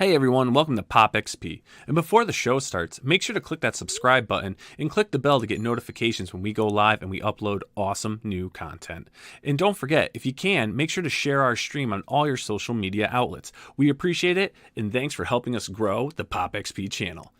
Hey everyone, welcome to POPXP. And before the show starts, make sure to click that subscribe button and click the bell to get notifications when we go live and we upload awesome new content. And don't forget, if you can, make sure to share our stream on all your social media outlets. We appreciate it, and thanks for helping us grow the POPXP channel.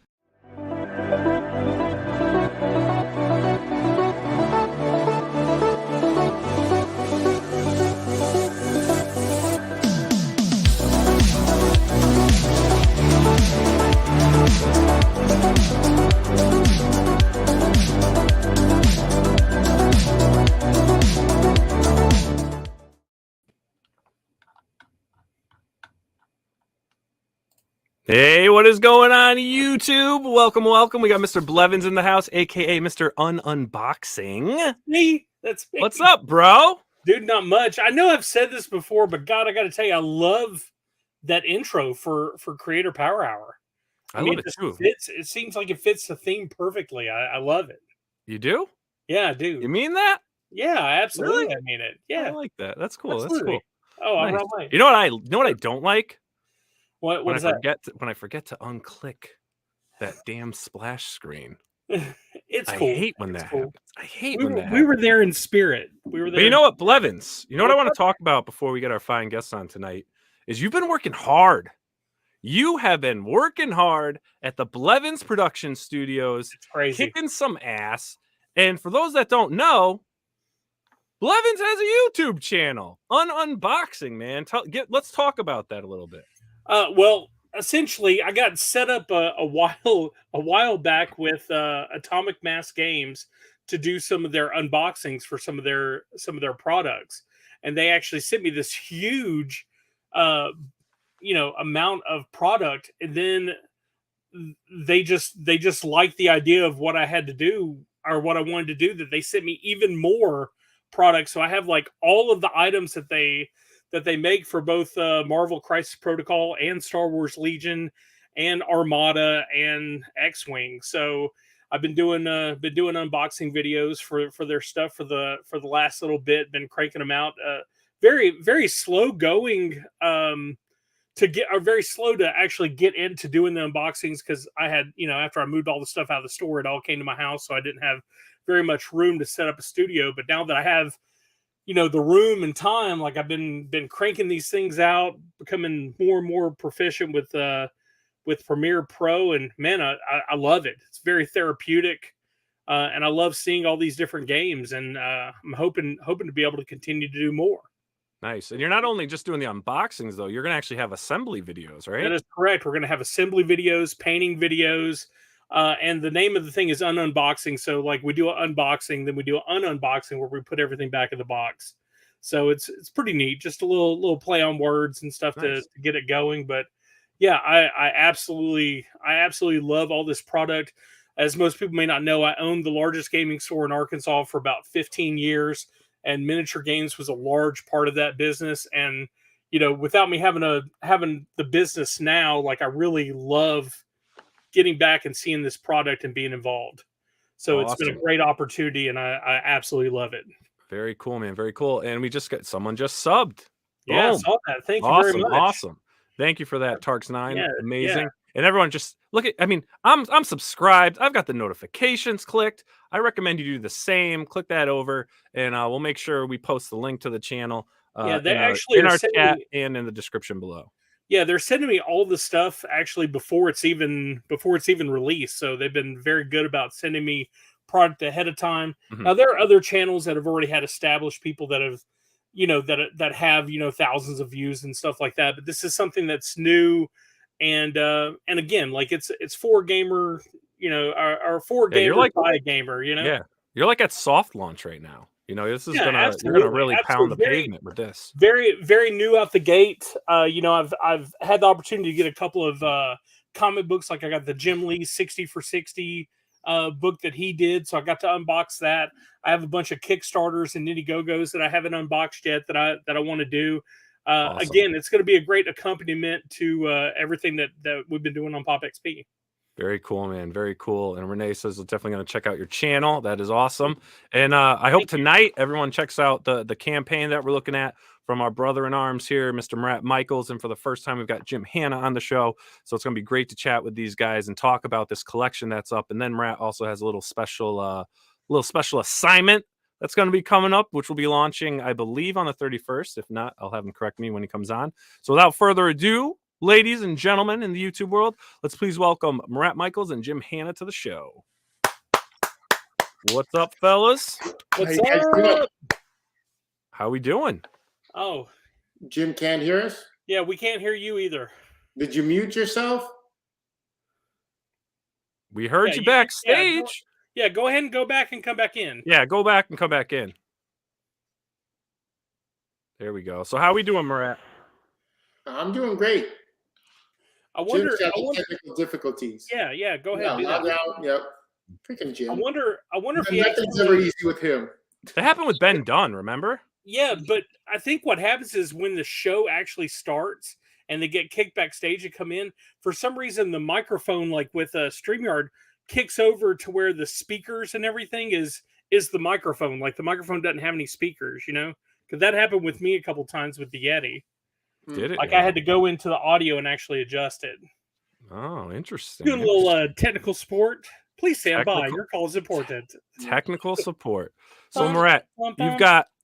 Hey, what is going on, YouTube? Welcome. We got Mr. Blevins in the house, aka Mr. Unboxing. Me? That's me. What's up, bro? Dude, not much. I know I've said this before, but God, I got to tell you, I love that intro for Creator Power Hour. I love it too. It seems like it fits the theme perfectly. I love it. You do? Yeah, I do. You mean that? Yeah, absolutely. Really? I mean it. Yeah, I like that. That's cool. absolutely. That's cool. Oh, Nice. I'm right. You know what I don't like? What is that? When I forget to unclick that damn splash screen. It's I cool. hate when that happens. I hate when that happens. We were there in spirit. We were there. But you know what, Blevins? You know what I want to talk about before we get our fine guests on tonight is you've been working hard. You have been working hard at the Blevins Production Studios, It's crazy. kicking some ass. And for those that don't know, Blevins has a YouTube channel, Unboxing, man. Let's talk about that a little bit. Well, essentially, I got set up a while back with Atomic Mass Games to do some of their unboxings for some of their products, and they actually sent me this huge, amount of product, and then they just liked the idea of what I had to do or what I wanted to do, that they sent me even more products. So I have like all of the items that they make for both Marvel Crisis Protocol and Star Wars Legion and Armada and X-Wing. So I've been doing unboxing videos for their stuff for the last little bit. Been cranking them out. Very, very slow going very slow to actually get into doing the unboxings, because I had, after I moved all the stuff out of the store, it all came to my house, so I didn't have very much room to set up a studio. But now that I have the room and time, like I've been cranking these things out, becoming more and more proficient with Premiere Pro, and man, I love it. It's very therapeutic, and I love seeing all these different games, and I'm hoping to be able to continue to do more. Nice. And you're not only just doing the unboxings, though. You're going to actually have assembly videos, right? That is correct. We're going to have assembly videos, painting videos, and the name of the thing is unboxing. So like we do an unboxing, then we do an unboxing where we put everything back in the box. So it's pretty neat. Just a little play on words and stuff to get it going. But yeah, I absolutely love all this product. As most people may not know, I owned the largest gaming store in Arkansas for about 15 years, and miniature games was a large part of that business. And without me having the business now, like I really love getting back and seeing this product and being involved. So It's been a great opportunity, and I absolutely love it. Very cool, man. Very cool. And someone just subbed. Yeah, I saw that. Thank you very much. Awesome. Thank you for that, Tarks9. Yeah, amazing. yeah. And everyone just I'm subscribed. I've got the notifications clicked. I recommend you do the same. Click that over, and we'll make sure we post the link to the channel in our chat and in the description below. Yeah, they're sending me all the stuff actually before it's even released. So they've been very good about sending me product ahead of time. Mm-hmm. Now there are other channels that have already had established people that have that have thousands of views and stuff like that. But this is something that's new, and again, like it's for a gamer, or for a gamer by a gamer. Yeah, you're like at soft launch right now. This is you're gonna really pound the pavement with this. Very, very new out the gate. I've had the opportunity to get a couple of comic books. Like I got the Jim Lee 60 for 60 book that he did, so I got to unbox that. I have a bunch of Kickstarters and Nindiegogos that I haven't unboxed yet that I want to do. Awesome. Again, it's going to be a great accompaniment to everything that we've been doing on POPXP. Very cool, man. Very cool. And Renee says we're definitely going to check out your channel. That is awesome. And I hope tonight everyone checks out the campaign that we're looking at from our brother in arms here, Mr. Marat Mychaels. And for the first time, we've got Jim Hanna on the show. So it's going to be great to chat with these guys and talk about this collection that's up. And then Marat also has a little special assignment that's going to be coming up, which will be launching, I believe, on the 31st. If not, I'll have him correct me when he comes on. So without further ado, ladies and gentlemen in the YouTube world, let's please welcome Marat Mychaels and Jim Hanna to the show. What's up, fellas? What's up? How we doing? Oh, Jim can't hear us? yeah, we can't hear you either. Did you mute yourself? We heard you backstage. Yeah, go ahead and go back and come back in. Yeah, go back and come back in. There we go. So how we doing, Marat? I'm doing great. I wonder. Technical difficulties. Yeah. Go ahead. Yeah, log out. Yep. Freaking Jim. I wonder if he nothing's ever easy with him. That happened with Ben Dunn, remember? Yeah, but I think what happens is when the show actually starts and they get kicked backstage and come in, for some reason the microphone, like with StreamYard, kicks over to where the speakers and everything is the microphone. Like the microphone doesn't have any speakers, you know? Because that happened with me a couple times with the Yeti. Did it? Like I had to go into the audio and actually adjust it. Oh, interesting. Doing a little technical support. Please stand by. Your call is important. Technical support. So, Marat,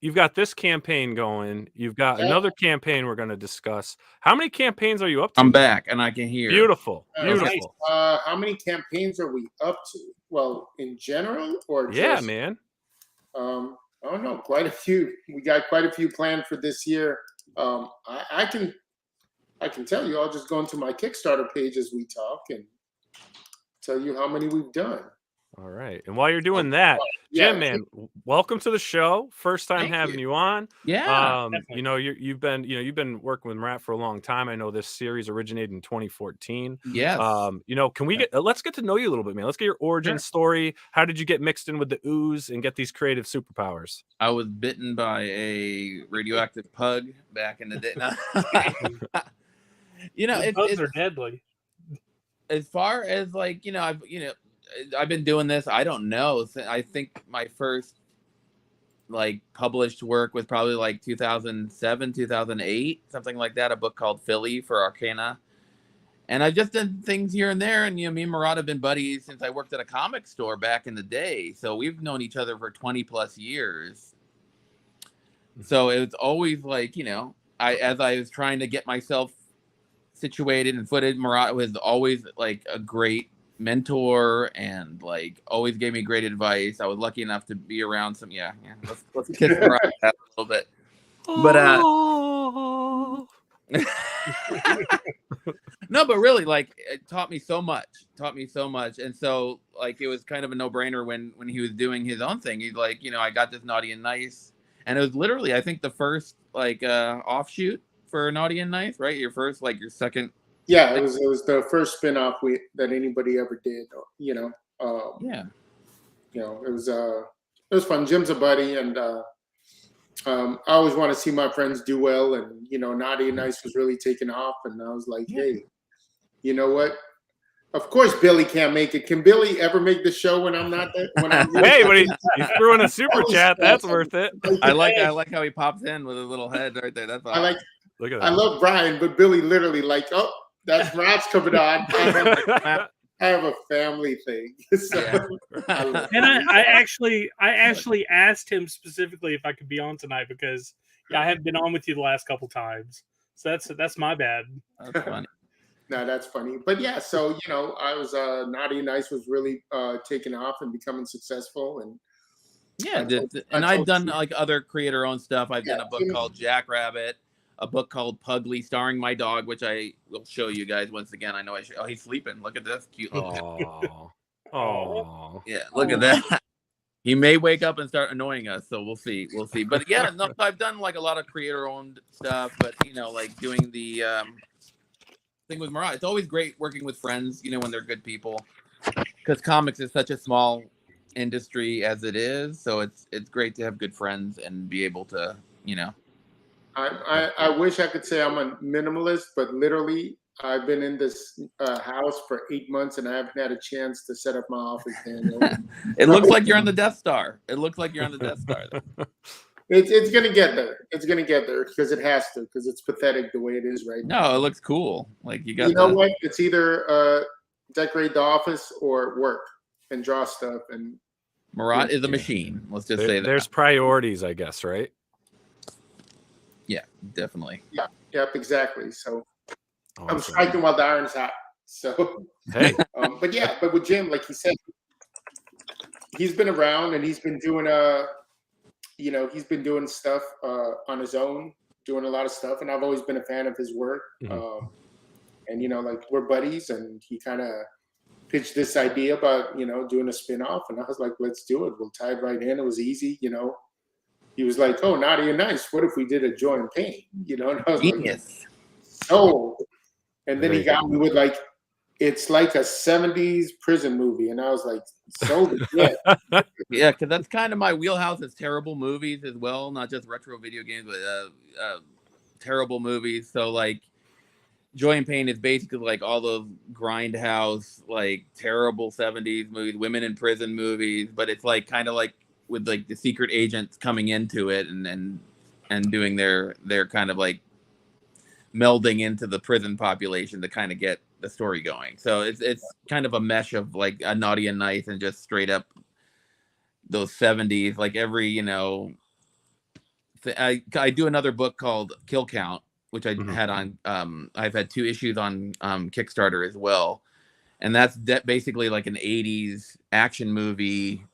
you've got this campaign going. You've got another campaign we're going to discuss. How many campaigns are you up to? I'm back and I can hear. Beautiful. Nice. How many campaigns are we up to? Well, in general, or just, man. I don't know. Quite a few. We got quite a few planned for this year. I can tell you. I'll just go into my Kickstarter page as we talk and tell you how many we've done. All right. And while you're doing that, Jim, man, welcome to the show. First time having you on. Yeah. You've been working with Marat for a long time. I know this series originated in 2014. Yes. Can we let's get to know you a little bit, man. Let's get your origin story. How did you get mixed in with the ooze and get these creative superpowers? I was bitten by a radioactive pug back in the day. Bugs are deadly. As far as I've been doing this, I don't know. I think my first published work was probably 2007, 2008, something like that. A book called Philly for Arcana. And I've just done things here and there. And, me and Marat have been buddies since I worked at a comic store back in the day. So we've known each other for 20 plus years. So it was always as I was trying to get myself situated and footed, Marat was always a great mentor and always gave me great advice. I was lucky enough to be around some let's kiss Marat a little bit. But no, but really it taught me so much. And so it was kind of a no-brainer when he was doing his own thing. He's I got this Notti and Nyce, and it was literally I think the first offshoot for Notti and Nyce, right? Your first your second. Yeah, it was the first spinoff that anybody ever did. It was fun. Jim's a buddy, and I always want to see my friends do well. And Notti and Nyce was really taking off, and I was like, hey, you know what? Of course, Billy can't make it. Can Billy ever make the show when I'm not there? Hey, but he threw in a super chat. That's worth it. I like how he pops in with a little head right there. That's awesome. Look at that. I love Brian, but Billy literally that's Marat's coming on. I have a family thing. I actually asked him specifically if I could be on tonight because I haven't been on with you the last couple times. So that's my bad. That's funny. No, that's funny. But yeah, so I was Notti and Nyce was really taking off and becoming successful, and I've done other creator-owned stuff. I've done a book called Jackrabbit, a book called Pugly, starring my dog, which I will show you guys once again. I know Oh, he's sleeping. Look at this cute little. Oh, yeah, look at that. He may wake up and start annoying us, so we'll see. But yeah, no, I've done a lot of creator-owned stuff. But doing the thing with Marat, it's always great working with friends. When they're good people, because comics is such a small industry as it is. So it's great to have good friends and be able to I wish I could say I'm a minimalist, but literally I've been in this house for 8 months, and I haven't had a chance to set up my office, Daniel. It looks like you're on the Death Star. It looks like you're on the Death Star. It's gonna get there. It's gonna get there because it has to. Because it's pathetic the way it is right now. No, it looks cool. Like you got. You know what? It's either decorate the office or work and draw stuff. And Marat is a machine. Let's just say that. There's priorities, I guess, right? Yeah, definitely. Yeah. Yep. Exactly. So Awesome. I'm striking while the iron's hot. So Hey, but with Jim, like he said, he's been around and he's been doing he's been doing stuff on his own, doing a lot of stuff, and I've always been a fan of his work. Mhm. And like we're buddies, and he kind of pitched this idea about doing a spin-off, and I was like, let's do it. We'll tie it right in. It was easy. He was like, oh, Notti and Nyce, what if we did a Joy and Pain? And I was Genius. like, oh. And then he got me with like, it's like a 70s prison movie. And I was like, so legit. Yeah, because that's kind of my wheelhouse is terrible movies as well. Not just retro video games, but terrible movies. So like Joy and Pain is basically like all those grindhouse, like terrible 70s movies, women in prison movies. But it's like kind of like with like the secret agents coming into it and doing their kind of like melding into the prison population to kind of get the story going. So it's kind of a mesh of like a Notti and Nyce and just straight up those 70s, like every I do another book called Kill Count, which I had on I've had 2 issues on Kickstarter as well, and that's basically like an 80s action movie,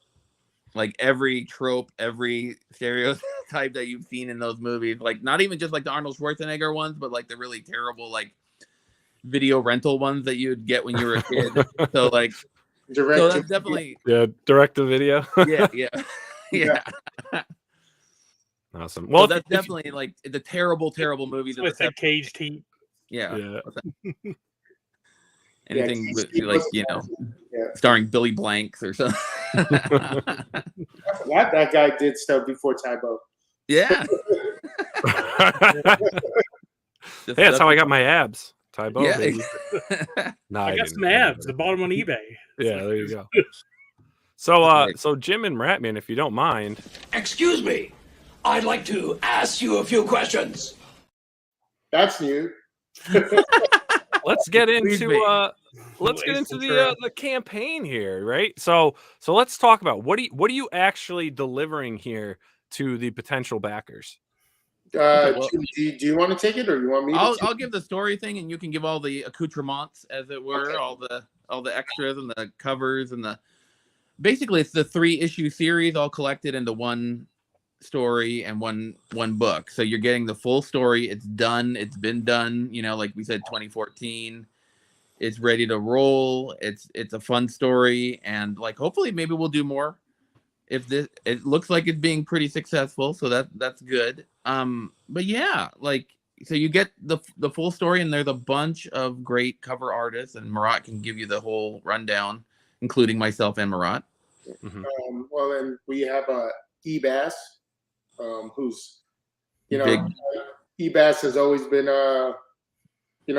like every trope, every stereotype that you've seen in those movies, like not even just like the Arnold Schwarzenegger ones, but like the really terrible like video rental ones that you'd get when you were a kid. So like so that's definitely direct to video. yeah. Awesome. Well, so that's definitely like the terrible movies with the cage teeth. Yeah. Anything with, like starring Billy Blanks or something. That guy did stuff before Tybo. Yeah. Hey, that's how I got my abs. Tybo. Yeah. No, I got some abs. I bought them on eBay. Yeah, there you go. So Jim and Ratman, if you don't mind. Excuse me. I'd like to ask you a few questions. That's new. Let's get into the campaign here, right? So let's talk about what are you actually delivering here to the potential backers? Do you want to take it, or you want me? I'll give the story thing, and you can give all the accoutrements, as it were, okay. all the extras and the covers and basically it's the 3-issue series all collected into one story and one book. So you're getting the full story. It's done. It's been done. Like we said, 2014. It's ready to roll. It's a fun story, and like hopefully maybe we'll do more. It looks like it's being pretty successful, so that's good. But yeah, like so you get the full story, and there's a bunch of great cover artists, and Marat can give you the whole rundown, including myself and Marat. Mm-hmm. Well, then we have Ebass, who's Ebass has always been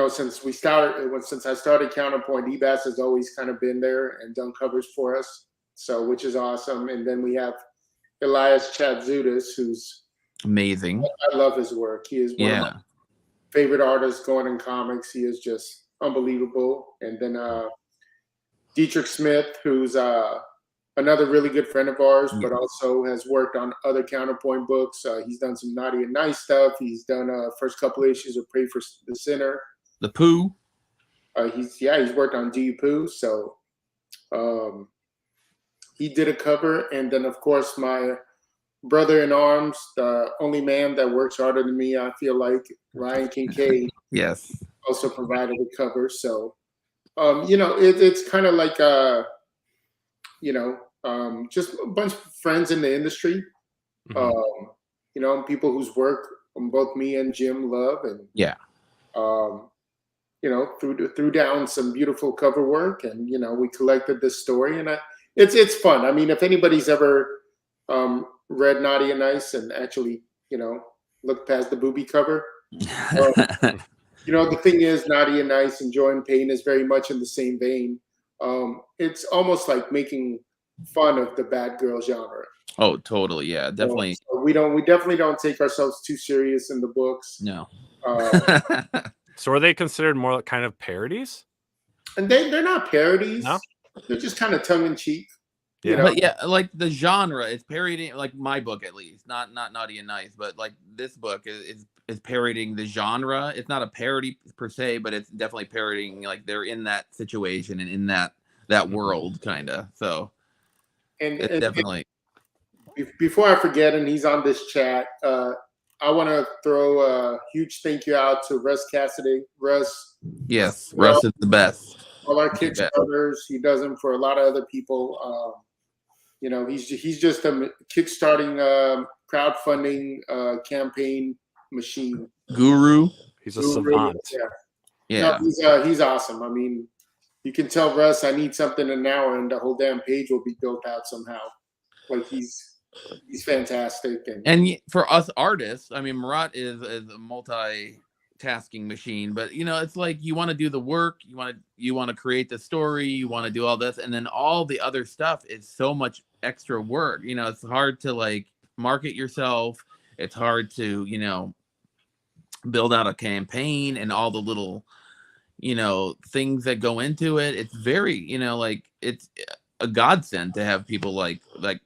since I started Counterpoint, Ebass has always kind of been there and done covers for us, so which is awesome. And then we have Elias Chatzoudas, who's amazing. I love his work. He is one of my favorite artists going in comics. He is just unbelievable. And then Dietrich Smith, who's another really good friend of ours, but also has worked on other Counterpoint books. He's done some Notti and Nyce stuff. He's done first couple of issues of Pray for the Sinner. The Pooh. He's worked on Do You Pooh. So he did a cover. And then, of course, my brother in arms, the only man that works harder than me, I feel like, Ryan Kincaid. Yes. Also provided a cover. So, it's kind of like, just a bunch of friends in the industry, people whose work both me and Jim love, and threw down some beautiful cover work, and we collected this story, and it's fun. I mean, if anybody's ever read Notti and Nyce and actually looked past the booby cover, the thing is, Notti and Nyce and Joy and Pain is very much in the same vein. It's almost like making fun of the bad girl genre. Oh, totally. Yeah, definitely. So we definitely don't take ourselves too serious in the books. No. So are they considered more kind of parodies? And they're not parodies. No? They're just kind of tongue in cheek. Yeah. But yeah, like the genre is parodying, like my book at least, not Notti and Nyce, but like this book is parodying the genre. It's not a parody per se, but it's definitely parodying, like they're in that situation and in that world, kind of. So And definitely. Before I forget, and he's on this chat, I want to throw a huge thank you out to Russ Cassidy. Russ. Yes, Russ is the best. All our Kickstarters, he does them for a lot of other people. He's just a kickstarting crowdfunding campaign machine. Guru. He's a savant. Yeah. No, he's awesome. I mean, you can tell Russ, I need something in an hour, and the whole damn page will be built out somehow. Like he's fantastic. And for us artists, I mean, Marat is a multitasking machine, but it's like you want to do the work, you want to create the story, you want to do all this, and then all the other stuff is so much extra work. It's hard to like market yourself. It's hard to build out a campaign and all the little things that go into it. It's very like it's a godsend to have people like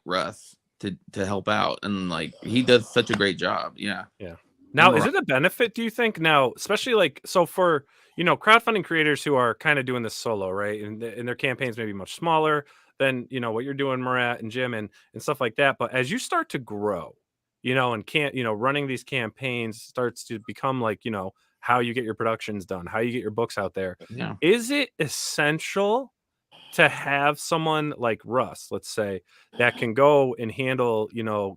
Russ to help out, and like he does such a great job. Yeah. Now, is it a benefit, do you think, now, especially like, so for, crowdfunding creators who are kind of doing this solo, right? And their campaigns may be much smaller than, what you're doing, Marat and Jim and stuff like that. But as you start to grow, and running these campaigns starts to become like, how you get your productions done, how you get your books out there. Yeah. Is it essential to have someone like Russ, let's say, that can go and handle,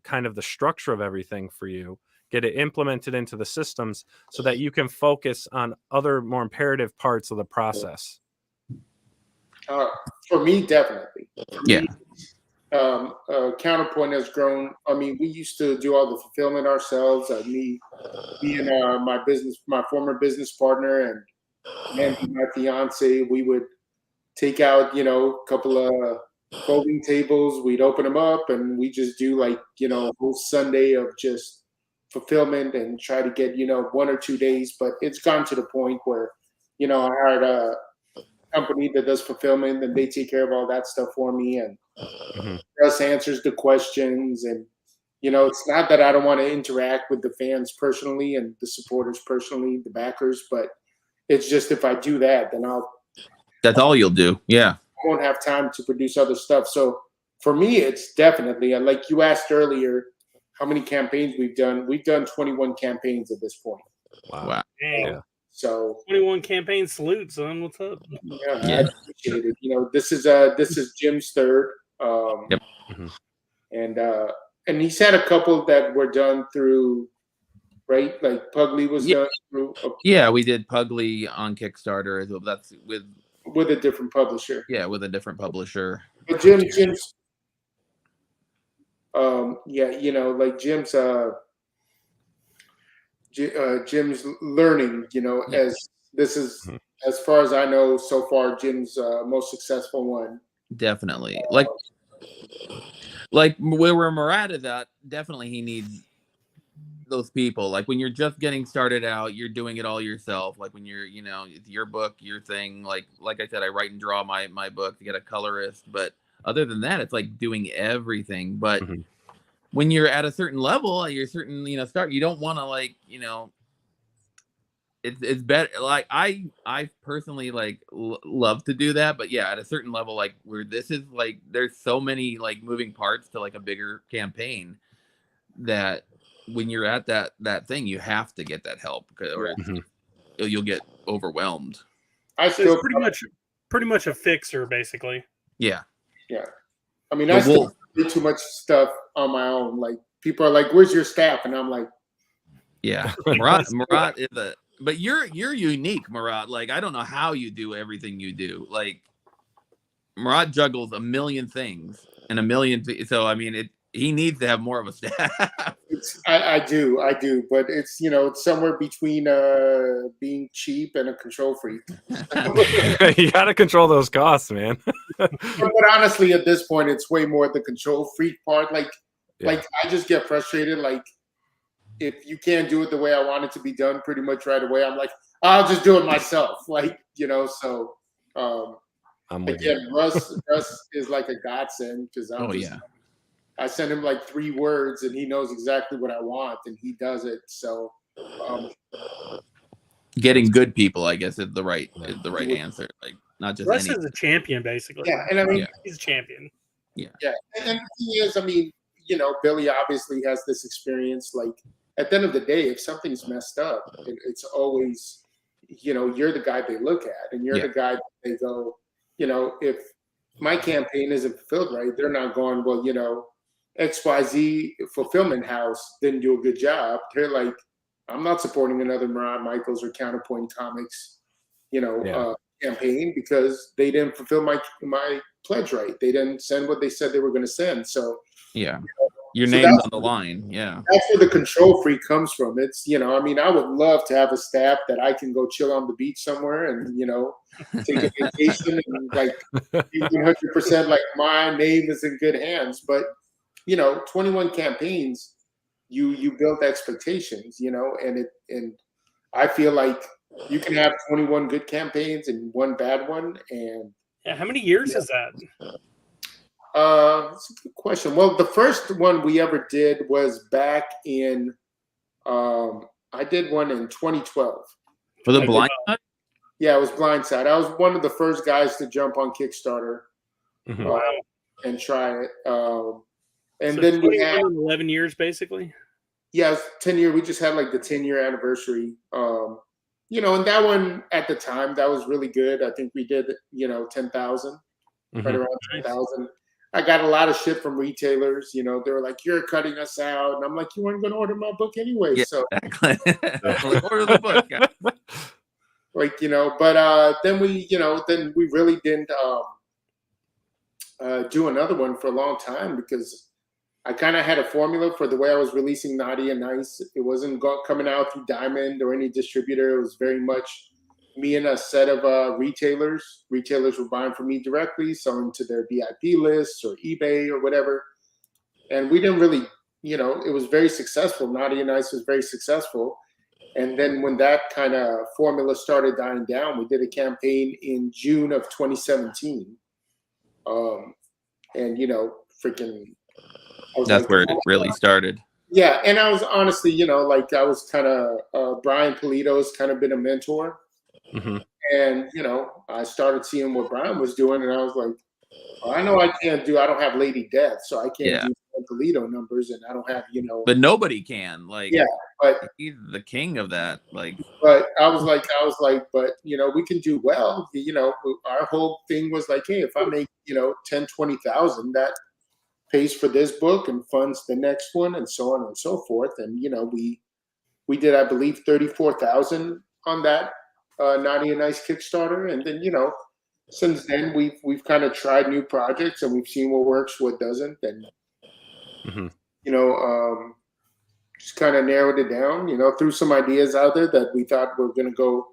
kind of the structure of everything for you, get it implemented into the systems so that you can focus on other more imperative parts of the process? For me, definitely. Yeah. Counterpoint has grown. I mean, we used to do all the fulfillment ourselves. Me and my former business partner and my fiance, we would take out, a couple of folding tables. We'd open them up and we just do like, a whole Sunday of just fulfillment and try to get, 1 or 2 days. But it's gone to the point where, I hired a company that does fulfillment and they take care of all that stuff for me. And Russ answers the questions. And, it's not that I don't want to interact with the fans personally and the supporters personally, the backers, but it's just if I do that, then that's all you'll do. Yeah. I won't have time to produce other stuff. So for me, it's definitely, like you asked earlier, how many campaigns we've done. We've done 21 campaigns at this point. Wow. Yeah. So 21 campaign salute, son. What's up? Yeah. I appreciate it. This is Jim's third. Yep. And he's had a couple that were done through, right? Like Pugly was done through. Yeah, we did Pugly on Kickstarter as well. That's with a different publisher. Yeah, with a different publisher. But Jim's like Jim's learning, as this is, as far as I know, so far, Jim's most successful one. Definitely. Like where Marat is at, definitely he needs those people. Like when you're just getting started out, you're doing it all yourself. Like when you're, it's your book, your thing. Like I said, I write and draw my book to get a colorist. But other than that, it's like doing everything. But when you're at a certain level, you're certain, start, you don't want to it's better. Like I personally love to do that, but yeah, at a certain level, like where this is like, there's so many like moving parts to like a bigger campaign that when you're at that thing, you have to get that help or you'll get overwhelmed. It's pretty much a fixer, basically. Yeah. Yeah. I mean, I still do too much stuff on my own. Like people are like, "Where's your staff?" And I'm like, "Yeah, Marat is a." But you're unique, Marat. Like I don't know how you do everything you do. Like Marat juggles a million things and a million. So I mean, he needs to have more of a staff. I do, but it's it's somewhere between being cheap and a control freak. You got to control those costs, man. But honestly, at this point, it's way more the control freak part. Like I just get frustrated. Like if you can't do it the way I want it to be done, pretty much right away, I'm like, I'll just do it myself. Like So again, Russ is like a godsend because I send him like 3 words and he knows exactly what I want and he does it. So getting good people, I guess, is the right answer. Like not just Russ is a champion, basically. Yeah, and I mean he's a champion. Yeah, and he is. I mean, Billy obviously has this experience. Like at the end of the day, if something's messed up, it's always you're the guy they look at, and you're the guy that they go. If my campaign isn't fulfilled right, they're not going, well, XYZ fulfillment house didn't do a good job. They're like, I'm not supporting another Marat Mychaels or Counterpoint Comics, campaign because they didn't fulfill my pledge right. They didn't send what they said they were going to send. So your name's on the line. Yeah, that's where the control freak comes from. It's I mean, I would love to have a staff that I can go chill on the beach somewhere and take a vacation and like 100% like my name is in good hands. But 21 campaigns, you build expectations, and I feel like you can have 21 good campaigns and 1 bad one. And how many years is that? That's a good question. Well, the first one we ever did was back in I did one in 2012 for the Blind Side. Yeah, it was Blindside. I was one of the first guys to jump on Kickstarter and try it. And so then we had 11 years basically. Yeah, it was 10 year. We just had like the 10-year anniversary. And that one at the time that was really good. I think we did 10,000, right around 10,000. I got a lot of shit from retailers. They were like, "You're cutting us out," and I'm like, "You weren't going to order my book anyway." So exactly. Order the book, guys. But then we really didn't do another one for a long time because I kind of had a formula for the way I was releasing Notti and Nyce. It wasn't coming out through Diamond or any distributor. It was very much me and a set of retailers. Retailers were buying from me directly, selling to their VIP lists or eBay or whatever. And we didn't really, it was very successful. Notti and Nyce was very successful. And then when that kind of formula started dying down, we did a campaign in June of 2017. That's where it really started. Yeah, and I was honestly, I was kind of Brian Polito's kind of been a mentor, and I started seeing what Brian was doing, and I was like, well, I know I don't have Lady Death, so I can't do Polito numbers, and I don't have But nobody can, but he's the king of that, But I was like, but we can do well. Our whole thing was like, hey, if I make 10, 20,000, that pays for this book and funds the next one and so on and so forth. And, we did, I believe, 34,000 on that Notti and Nyce Kickstarter. And then, since then we've kind of tried new projects and we've seen what works, what doesn't. And, just kind of narrowed it down, threw some ideas out there that we thought were going to go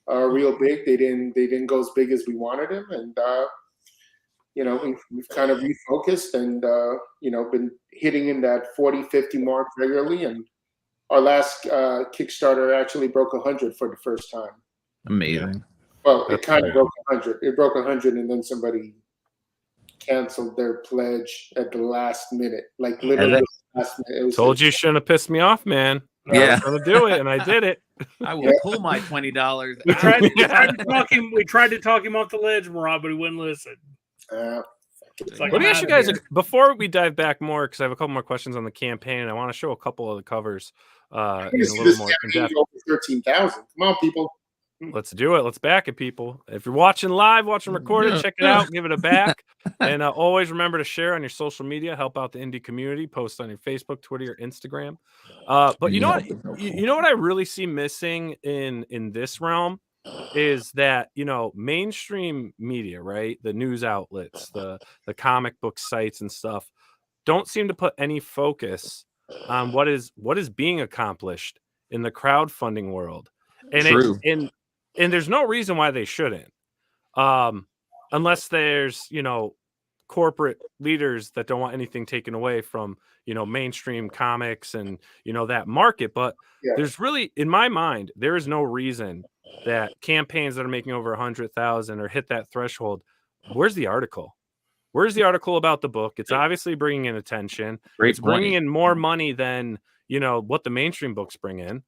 real big. They didn't go as big as we wanted them. And, we've kind of refocused and, been hitting in that 40, 50 mark regularly. And our last Kickstarter actually broke 100 for the first time. Amazing. Well, it kind of broke 100. It broke 100 and then somebody canceled their pledge at the last minute. Like literally last minute. Told you shouldn't have pissed me off, man. I was going to do it and I did it. I will pull my $20. We tried to talk him off the ledge, Marat, but he wouldn't listen. Let me ask you guys before we dive back more, because I have a couple more questions on the campaign, and I want to show a couple of the covers in a little more in depth. 13,000. Come on, people. Let's do it. Let's back it, people. If you're watching live, watching recorded, check it out, give it a back, and always remember to share on your social media, help out the indie community, post on your Facebook, Twitter, or Instagram. But you know what I really see missing in this realm is that mainstream media, right, the news outlets, the comic book sites and stuff don't seem to put any focus on what is being accomplished in the crowdfunding world. And True. and there's no reason why they shouldn't. Unless there's, corporate leaders that don't want anything taken away from, mainstream comics and, that market. But there's really, in my mind, there is no reason that campaigns that are making over 100,000 or hit that threshold. Where's the article? Where's the article about the book? It's obviously bringing in attention. It's bringing in more money than, what the mainstream books bring in.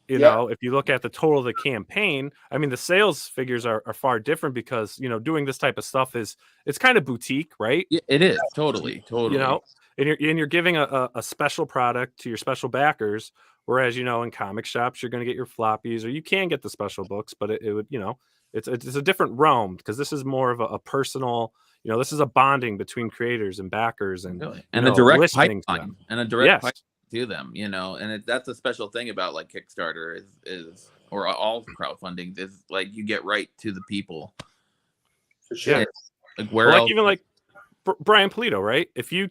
You know, if you look at the total of the campaign, I mean, the sales figures are far different because, doing this type of stuff it's kind of boutique, right? Yeah, it is totally. And you're giving a special product to your special backers. Whereas, in comic shops, you're going to get your floppies, or you can get the special books, but it would, it's a different realm because this is more of a personal, this is a bonding between creators and backers and, and a direct listening to pipeline them. and a direct pipeline to them, and that's a special thing about like Kickstarter is or all crowdfunding is like you get right to the people. For sure. And, like where else? Even like Brian Polito, right? If you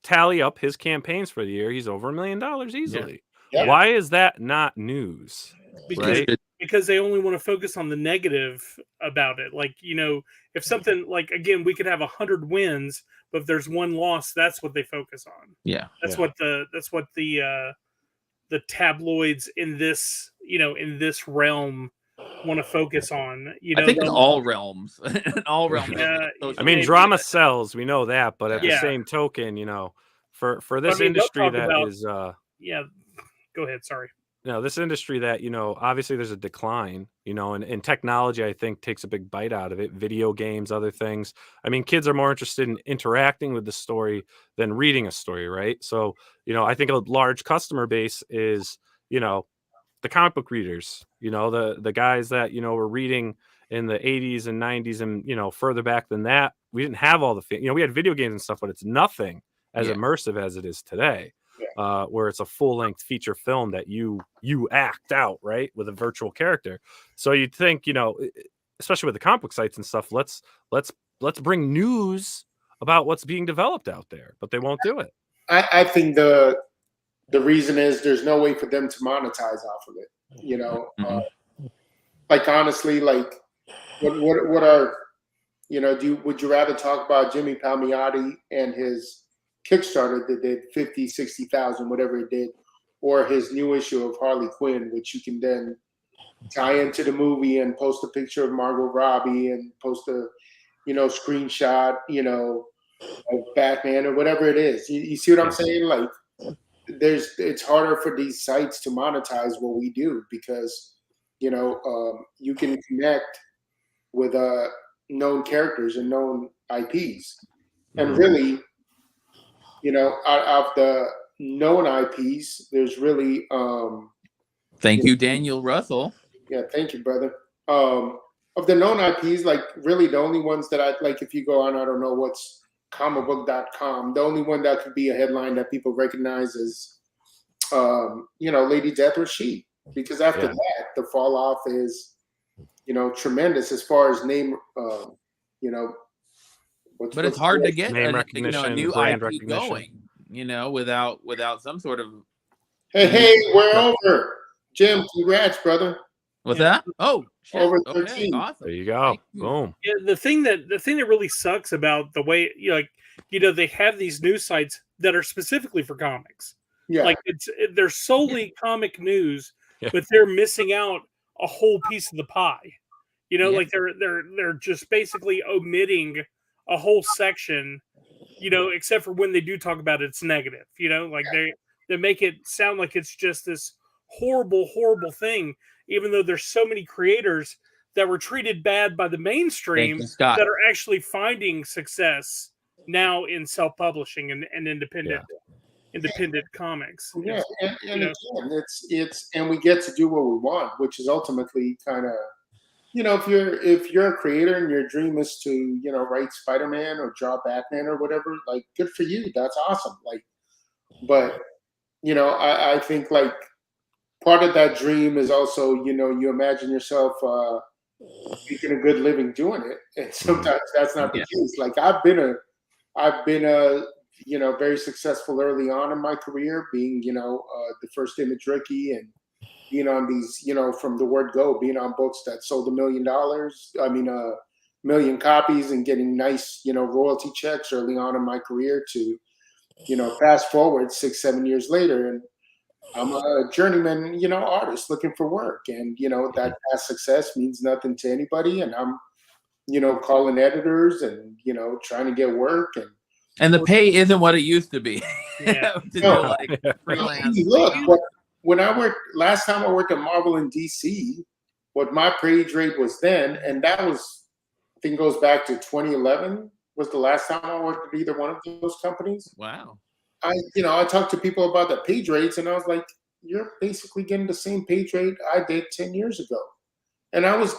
tally up his campaigns for the year, he's over $1 million easily. Yeah. Why is that not news? Because they only want to focus on the negative about it. Like, if something like, again, we could have 100 wins, but if there's one loss, that's what they focus on. Yeah. That's what the tabloids in this, in this realm want to focus on. I think in all realms. Yeah, I mean, drama sells, we know that, but at the same token, for this industry that is go ahead, sorry. This industry that, obviously there's a decline, and technology, I think, takes a big bite out of it. Video games, other things. I mean, kids are more interested in interacting with the story than reading a story, right? So, I think a large customer base is, the comic book readers, the guys that, were reading in the 80s and 90s and, further back than that. We didn't have all the, we had video games and stuff, but it's nothing as immersive as it is today. Where it's a full-length feature film that you act out, right, with a virtual character. So you'd think, especially with the comic book sites and stuff, let's bring news about what's being developed out there, but they won't do it. I think the reason is there's no way for them to monetize off of it. Like honestly, like what are would you rather talk about Jimmy Palmiotti and his Kickstarter that did 50, 60,000, whatever it did, or his new issue of Harley Quinn, which you can then tie into the movie and post a picture of Margot Robbie and post a, screenshot, of Batman or whatever it is. You see what I'm saying? Like, it's harder for these sites to monetize what we do because, you can connect with known characters and known IPs, and really. Out of the known IPs, there's really thank you, Daniel Russell. Yeah, thank you, brother. Of the known IPs, like really the only ones that I like, if you go on, I don't know what's comicbook.com, the only one that could be a headline that people recognize is Lady Death or She. Because after that, the fall off is, tremendous as far as name but it's hard to get name a new brand IP going, without some sort of. Hey, we're over. Jim, congrats, brother. What's that? Oh, shit. Over 13. Okay, awesome. There you go. Boom. Yeah, the thing that really sucks about the way they have these news sites that are specifically for comics. Yeah. Like they're solely comic news, but they're missing out a whole piece of the pie. Like they're just basically omitting a whole section, except for when they do talk about it, it's negative. They make it sound like it's just this horrible thing, even though there's so many creators that were treated bad by the mainstream that are actually finding success now in self-publishing and independent comics. Yeah, and again, it's and we get to do what we want, which is ultimately kind of. If you're a creator and your dream is to, write Spider-Man or draw Batman or whatever, like, good for you. That's awesome. Like, but, I think like part of that dream is also, you imagine yourself making a good living doing it. And sometimes that's not the case. Like I've been a very successful early on in my career, being, the first image rookie and being on these, from the word go, being on books that sold $1 million. I mean, million copies and getting nice, royalty checks early on in my career to, fast forward 6-7 years later. And I'm a journeyman, artist looking for work. And, that past success means nothing to anybody. And I'm, calling editors and, trying to get work. And the pay isn't what it used to be. Yeah. To do like freelance. Look, when last time I worked at Marvel in DC, what my page rate was then, and that was, I think goes back to 2011, was the last time I worked at either one of those companies. Wow. I talked to people about the page rates, and I was like, you're basically getting the same page rate I did 10 years ago. And I was,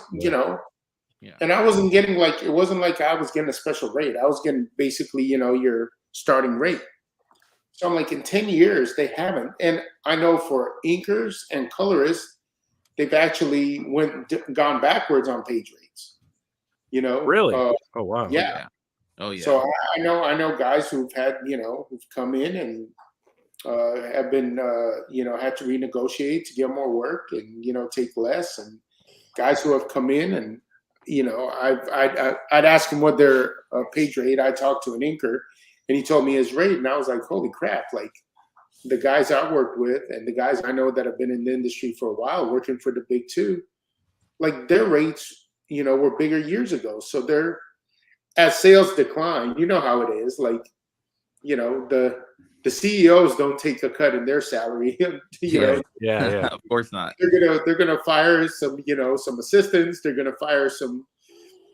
and I wasn't getting it wasn't like I was getting a special rate. I was getting basically, your starting rate. So I'm like, in 10 years, they haven't. And I know for inkers and colorists, they've actually gone backwards on page rates. Really? Oh wow. Yeah. Oh yeah. So I know guys who've had, who've come in and have been, had to renegotiate to get more work and, take less. And guys who have come in and, I'd ask them what their page rate. I talked to an inker and he told me his rate. And I was like, holy crap. Like the guys I worked with and the guys I know that have been in the industry for a while, working for the big two, like their rates, were bigger years ago. So they're, as sales decline, you know how it is. Like, the CEOs don't take a cut in their salary. Yeah. Of course not. They're gonna fire some, some assistants. They're gonna fire some,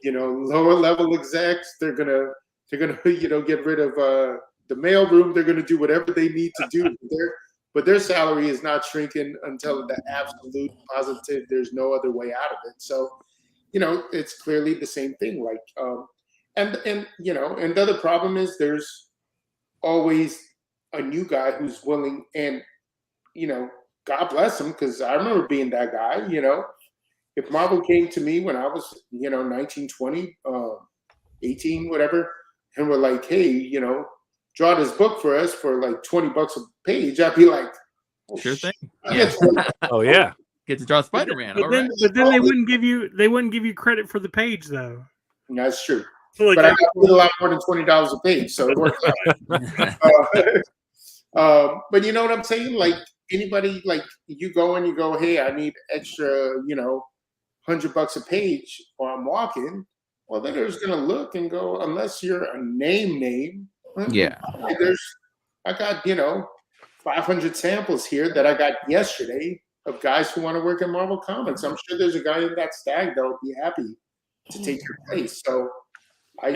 lower level execs. They're gonna get rid of the mailroom. They're gonna do whatever they need to do. But their salary is not shrinking until the absolute positive. There's no other way out of it. So, it's clearly the same thing. Like, and the other problem is there's always a new guy who's willing, and God bless him, because I remember being that guy. If Marvel came to me when I was 19, 20, 18, whatever, and were like, hey, draw this book for us for like $20 a page, I'd be like, sure thing. Oh yeah. Get to draw Spider-Man. But then they wouldn't give you credit for the page though. That's true. So like, but I got a lot more than $20 a page, so it works out. But you know what I'm saying? Like anybody, like you go and you go, hey, I need extra, $100 a page while I'm walking. Well, then they're gonna look and go, unless you're a name. Yeah. I got 500 samples here that I got yesterday of guys who want to work in Marvel Comics. I'm sure there's a guy in that stag that would be happy to take your place. So I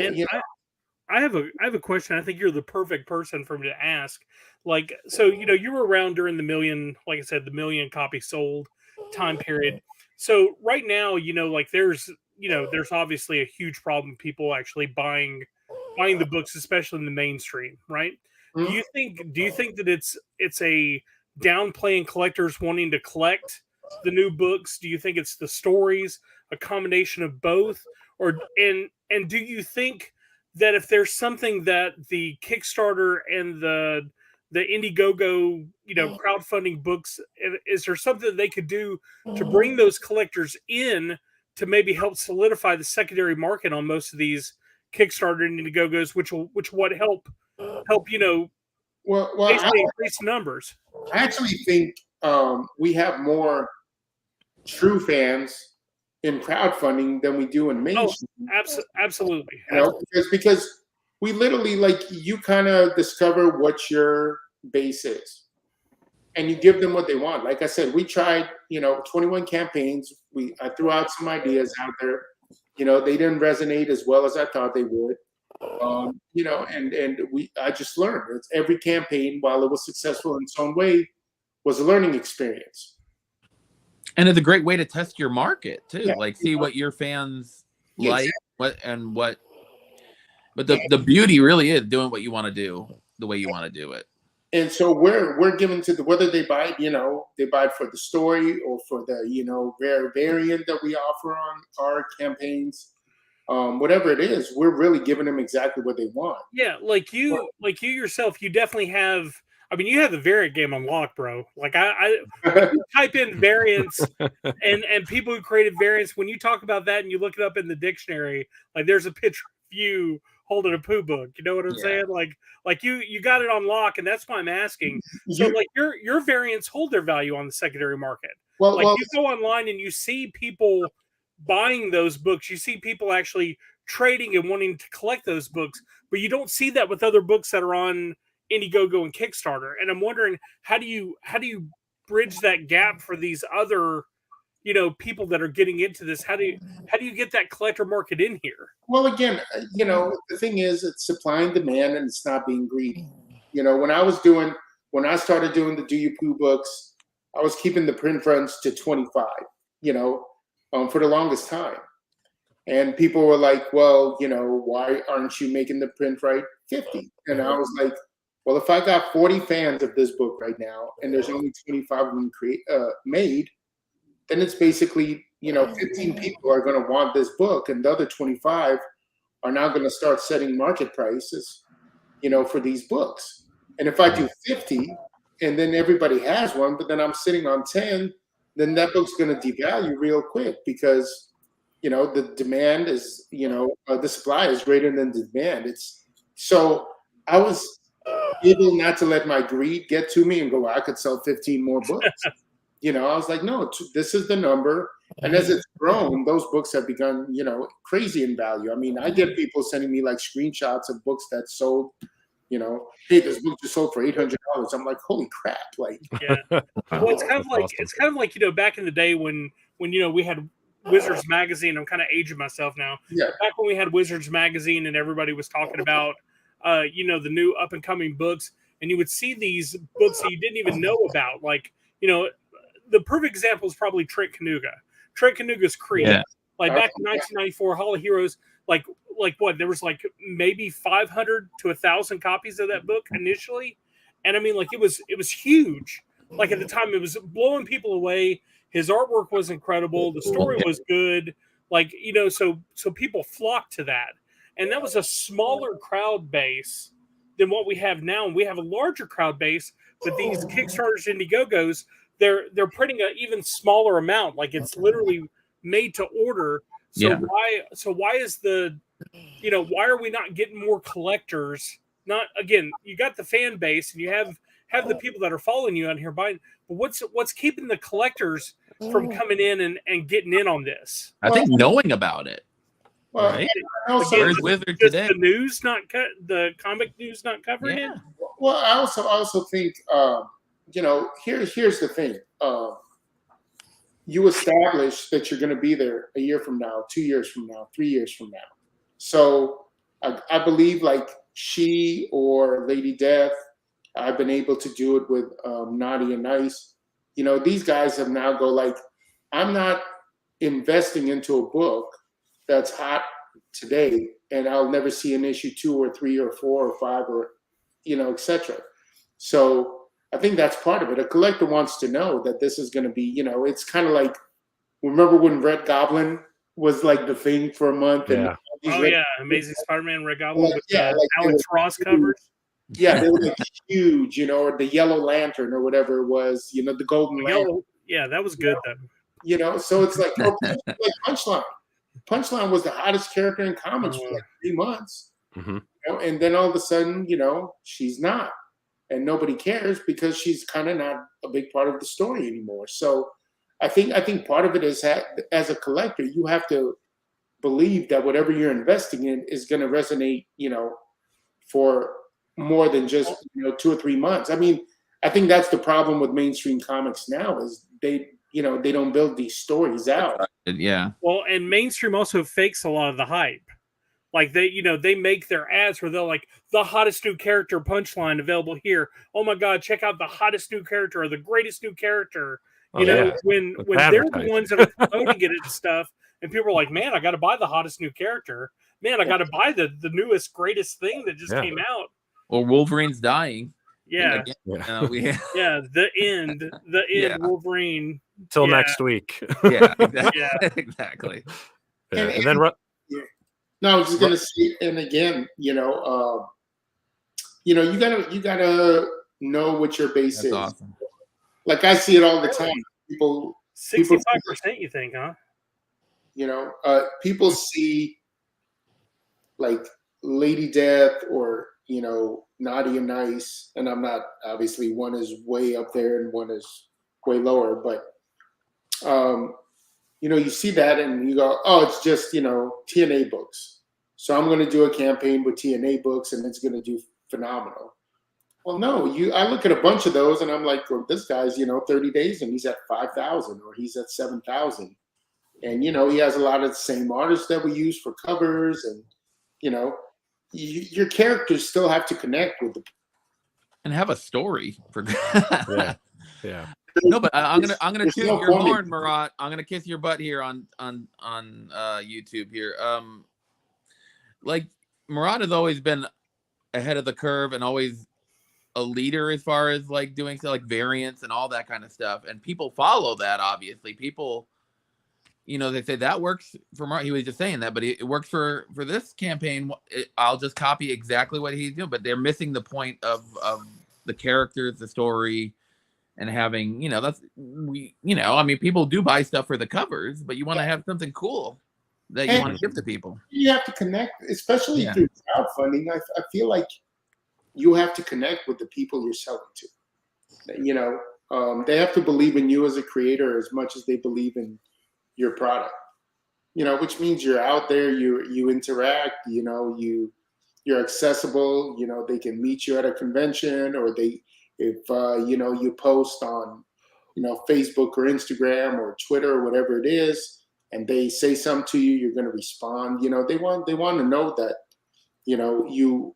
have a question. I think you're the perfect person for me to ask. Like, so you were around during the million, like I said, the million copies sold time period. So right now, like there's obviously a huge problem. People actually buying the books, especially in the mainstream, right? Mm-hmm. Do you think that it's a downplaying collectors wanting to collect the new books? Do you think it's the stories, a combination of both, and do you think that if there's something that the Kickstarter and the Indiegogo, crowdfunding books, is there something they could do to bring those collectors in to maybe help solidify the secondary market on most of these Kickstarter and Indiegogos, which would help basically increase numbers? I actually think we have more true fans in crowdfunding than we do in mainstream. Oh, absolutely. Because we literally, like, you kind of discover what your base is and you give them what they want. Like I said, we tried, 21 campaigns. I threw out some ideas out there. They didn't resonate as well as I thought they would. I just learned. It's every campaign, while it was successful in its own way, was a learning experience. And it's a great way to test your market too. Yeah. Like see what your fans like, but the beauty really is doing what you want to do the way you want to do it. And so we're given to whether they buy it, they buy it for the story or for the, rare variant that we offer on our campaigns. whatever it is, we're really giving them exactly what they want. Yeah, like you yourself, you definitely have. I mean, you have the variant game on lock, bro. Like when you type in variants and people who created variants, when you talk about that and you look it up in the dictionary, like there's a picture of you holding a poo book. You know what I'm saying? Like you got it on lock, and that's why I'm asking. So like your variants hold their value on the secondary market. Well, you go online and you see people buying those books. You see people actually trading and wanting to collect those books, but you don't see that with other books that are on Indiegogo and Kickstarter. And I'm wondering, how do you bridge that gap for these other, people that are getting into this? How do you get that collector market in here? Well, again, the thing is, it's supply and demand, and it's not being greedy. When I started doing the Do You Poo books, I was keeping the print fronts to 25, for the longest time. And people were like, well, why aren't you making the print right 50? And I was like, well, if I got 40 fans of this book right now, and there's only 25 of them made, then it's basically, 15 people are going to want this book, and the other 25 are now going to start setting market prices, for these books. And if I do 50, and then everybody has one, but then I'm sitting on 10, then that book's going to devalue real quick because, the demand is, the supply is greater than the demand. So I was able not to let my greed get to me and go, I could sell 15 more books. I was like, no, this is the number. And as it's grown, those books have begun, crazy in value. I mean, I get people sending me like screenshots of books that sold, hey, this book just sold for $800. I'm like, holy crap. Like, yeah. Well, it's kind of like, back in the day when we had Wizards magazine. I'm kind of aging myself now. Yeah. Back when we had Wizards magazine and everybody was talking about, the new up and coming books, and you would see these books that you didn't even know about. Like, the perfect example is probably Trent Kanuga. Trent Kanuga's Creed. Yeah. Like back in 1994, Hall of Heroes, like what? There was like maybe 500 to 1,000 copies of that book initially. And I mean, like it was huge. Like at the time, it was blowing people away. His artwork was incredible. The story was good. Like, so people flocked to that. And that was a smaller crowd base than what we have now. And we have a larger crowd base, but these Kickstarters, Indiegogos, they're printing an even smaller amount. Like it's literally made to order. So why is why are we not getting more collectors? Not, again, you got the fan base and you have the people that are following you on here buying, but what's keeping the collectors from coming in and getting in on this? I think knowing about it. Well, right? Also, Where's Wizard today? The news not the comic news not covering it. Well, I also think here's the thing. You establish that you're going to be there a year from now, 2 years from now, 3 years from now. So I believe like she or Lady Death, I've been able to do it with Notti and Nyce. These guys have now go like, I'm not investing into a book that's hot today, and I'll never see an issue 2 or 3 or 4 or 5 or, etc. So I think that's part of it. A collector wants to know that this is going to be, it's kind of like, remember when Red Goblin was like the thing for a month? Yeah. And Amazing Spider-Man Red Goblin with like Alex Ross covers. Yeah, they were like huge, or the Yellow Lantern or whatever it was, the Golden Lantern. Yeah, that was good though. So it's like, like Punchline. Punchline was the hottest character in comics for like 3 months. Mm-hmm. And then all of a sudden, she's not. And nobody cares because she's kind of not a big part of the story anymore. So I think part of it is as a collector, you have to believe that whatever you're investing in is going to resonate, for more than just 2 or 3 months. I mean, I think that's the problem with mainstream comics now is they don't build these stories out. Yeah. Well, and mainstream also fakes a lot of the hype. Like they make their ads where they're like, the hottest new character Punchline available here. Oh my God, check out the hottest new character or the greatest new character. When they're the ones that are promoting it and stuff, and people are like, man, I got to buy the hottest new character. Man, I got to buy the newest, greatest thing that just came out. Or Wolverine's dying. Yeah. The end, Wolverine. Till next week. Yeah, exactly. And then No, I was just gonna say, and again, you gotta know what your base That's is. awesome. Like I see it all the time. People 65%, you think, huh? People see like Lady Death or Notti and Nyce, and I'm not, obviously one is way up there and one is way lower, but you see that and you go, oh, it's just TNA books, so I'm going to do a campaign with TNA books and it's going to do phenomenal. Well, no, I look at a bunch of those and I'm like, well, this guy's 30 days and he's at 5,000 or he's at 7,000, and he has a lot of the same artists that we use for covers, and your characters still have to connect with the and have a story for Yeah. No, but I'm gonna toot no your point. horn, Marat. I'm gonna kiss your butt here on YouTube here. Like Marat has always been ahead of the curve and always a leader as far as like doing so, like variants and all that kind of stuff. And people follow that. Obviously, people, they say that works for Marat. He was just saying that, but it works for this campaign. I'll just copy exactly what he's doing. But they're missing the point of the characters, the story. And having, people do buy stuff for the covers, but you want to have something cool that you want to give to people. You have to connect, especially through crowdfunding. I feel like you have to connect with the people you're selling to. They have to believe in you as a creator as much as they believe in your product. Which means you're out there, you interact, you're accessible. They can meet you at a convention, or if you post on Facebook or Instagram or Twitter or whatever it is, and they say something to you, you're going to respond. They want to know that you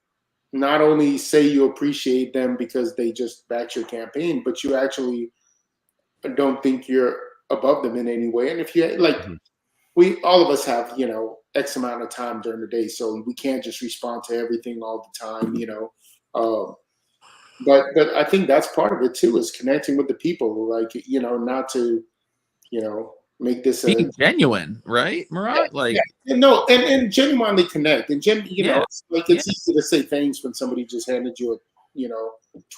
not only say you appreciate them because they just backed your campaign, but you actually don't think you're above them in any way. And if you we all of us have X amount of time during the day, so we can't just respond to everything all the time. But I think that's part of it too, is connecting with the people, not to, make this being genuine, right, Marat? And genuinely connect. And it's easy to say thanks when somebody just handed you a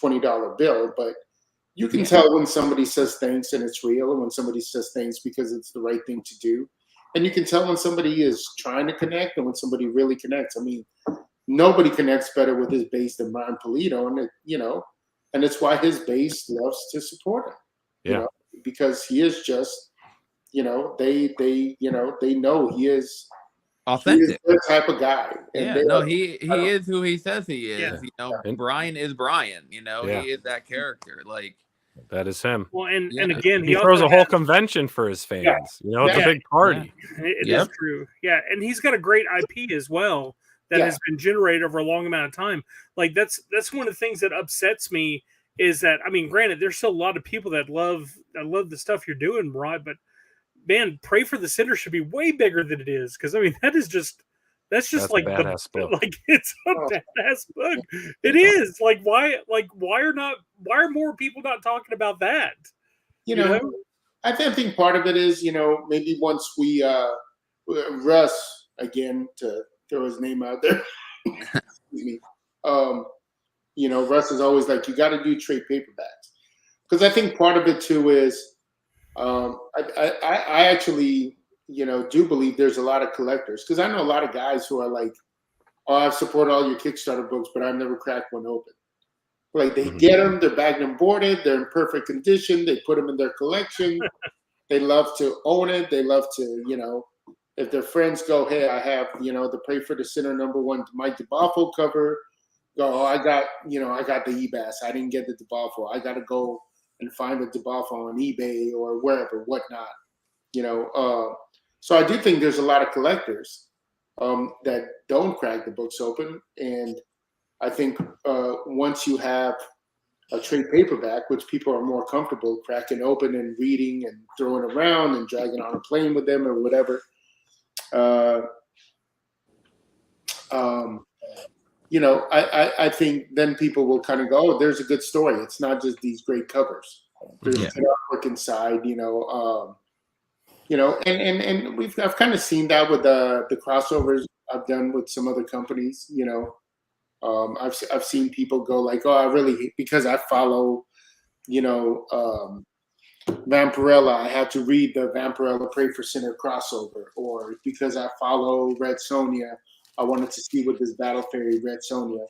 $20 bill, but you can tell when somebody says thanks and it's real, and when somebody says thanks because it's the right thing to do. And you can tell when somebody is trying to connect and when somebody really connects. I mean, nobody connects better with his base than Brian Polito, and it's why his base loves to support him. Because he is just, they know he is authentic. He is their type of guy. And he is who he says he is. Yeah. Brian is Brian. He is that character. That is him. Well, and again, he throws a whole convention for his fans. It's a big party. It is true. Yeah, and he's got a great IP as well that has been generated over a long amount of time. Like that's one of the things that upsets me is that, I mean, granted, there's still a lot of people that love the stuff you're doing, Rod, but man, Pray for the Sinner should be way bigger than it is, because I mean that's just like a badass book. Like it's a badass book. It is. Like why are more people not talking about that? I think part of it is, maybe once we Russ, again, to throw his name out there. Excuse me. Russ is always like, you got to do trade paperbacks, because I think part of it too is I actually do believe there's a lot of collectors, because I know a lot of guys who are like, oh, I've supported all your Kickstarter books, but I've never cracked one open. Like they get them, they're bagged and boarded, they're in perfect condition, they put them in their collection. They love to own it. They love to, if their friends go, hey, I have, the Pray for the Sinner #1 Mike DeBoffo cover. Go, oh, I got the eBass. I didn't get the DeBoffo. I got to go and find the DeBoffo on eBay or wherever, whatnot. So I do think there's a lot of collectors that don't crack the books open. And I think once you have a trade paperback, which people are more comfortable cracking open and reading and throwing around and dragging on a plane with them or whatever, I think then people will kind of go, oh, there's a good story. It's not just these great covers. There's good artwork inside, and I've kind of seen that with the crossovers I've done with some other companies. I've seen people go like, oh, I really, because I follow, Vampirella, I had to read the Vampirella Pray for Sinner crossover, or because I follow Red Sonja, I wanted to see what this Battle Fairy Red Sonja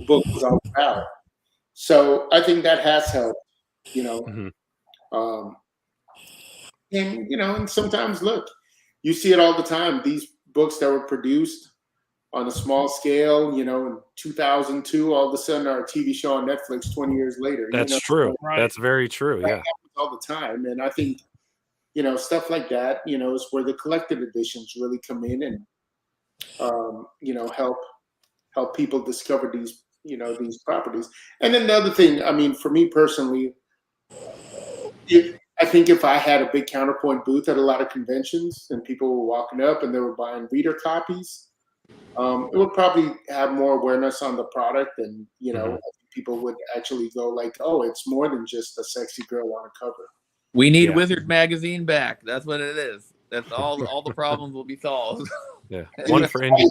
book was all about. So I think that has helped, and sometimes look, you see it all the time. These books that were produced on a small scale, in 2002, all of a sudden are a TV show on Netflix 20 years later. That's true. Right. That's very true. That Yeah. happens all the time. And I think, stuff like that, is where the collected editions really come in and, help people discover these, these properties. And then the other thing, I mean, for me personally, I think if I had a big counterpoint booth at a lot of conventions and people were walking up and they were buying reader copies, it would probably have more awareness on the product, and people would actually go like, "Oh, it's more than just a sexy girl on a cover." We need Wizard Magazine back. That's what it is. That's all. All the problems will be solved. Yeah, one for indie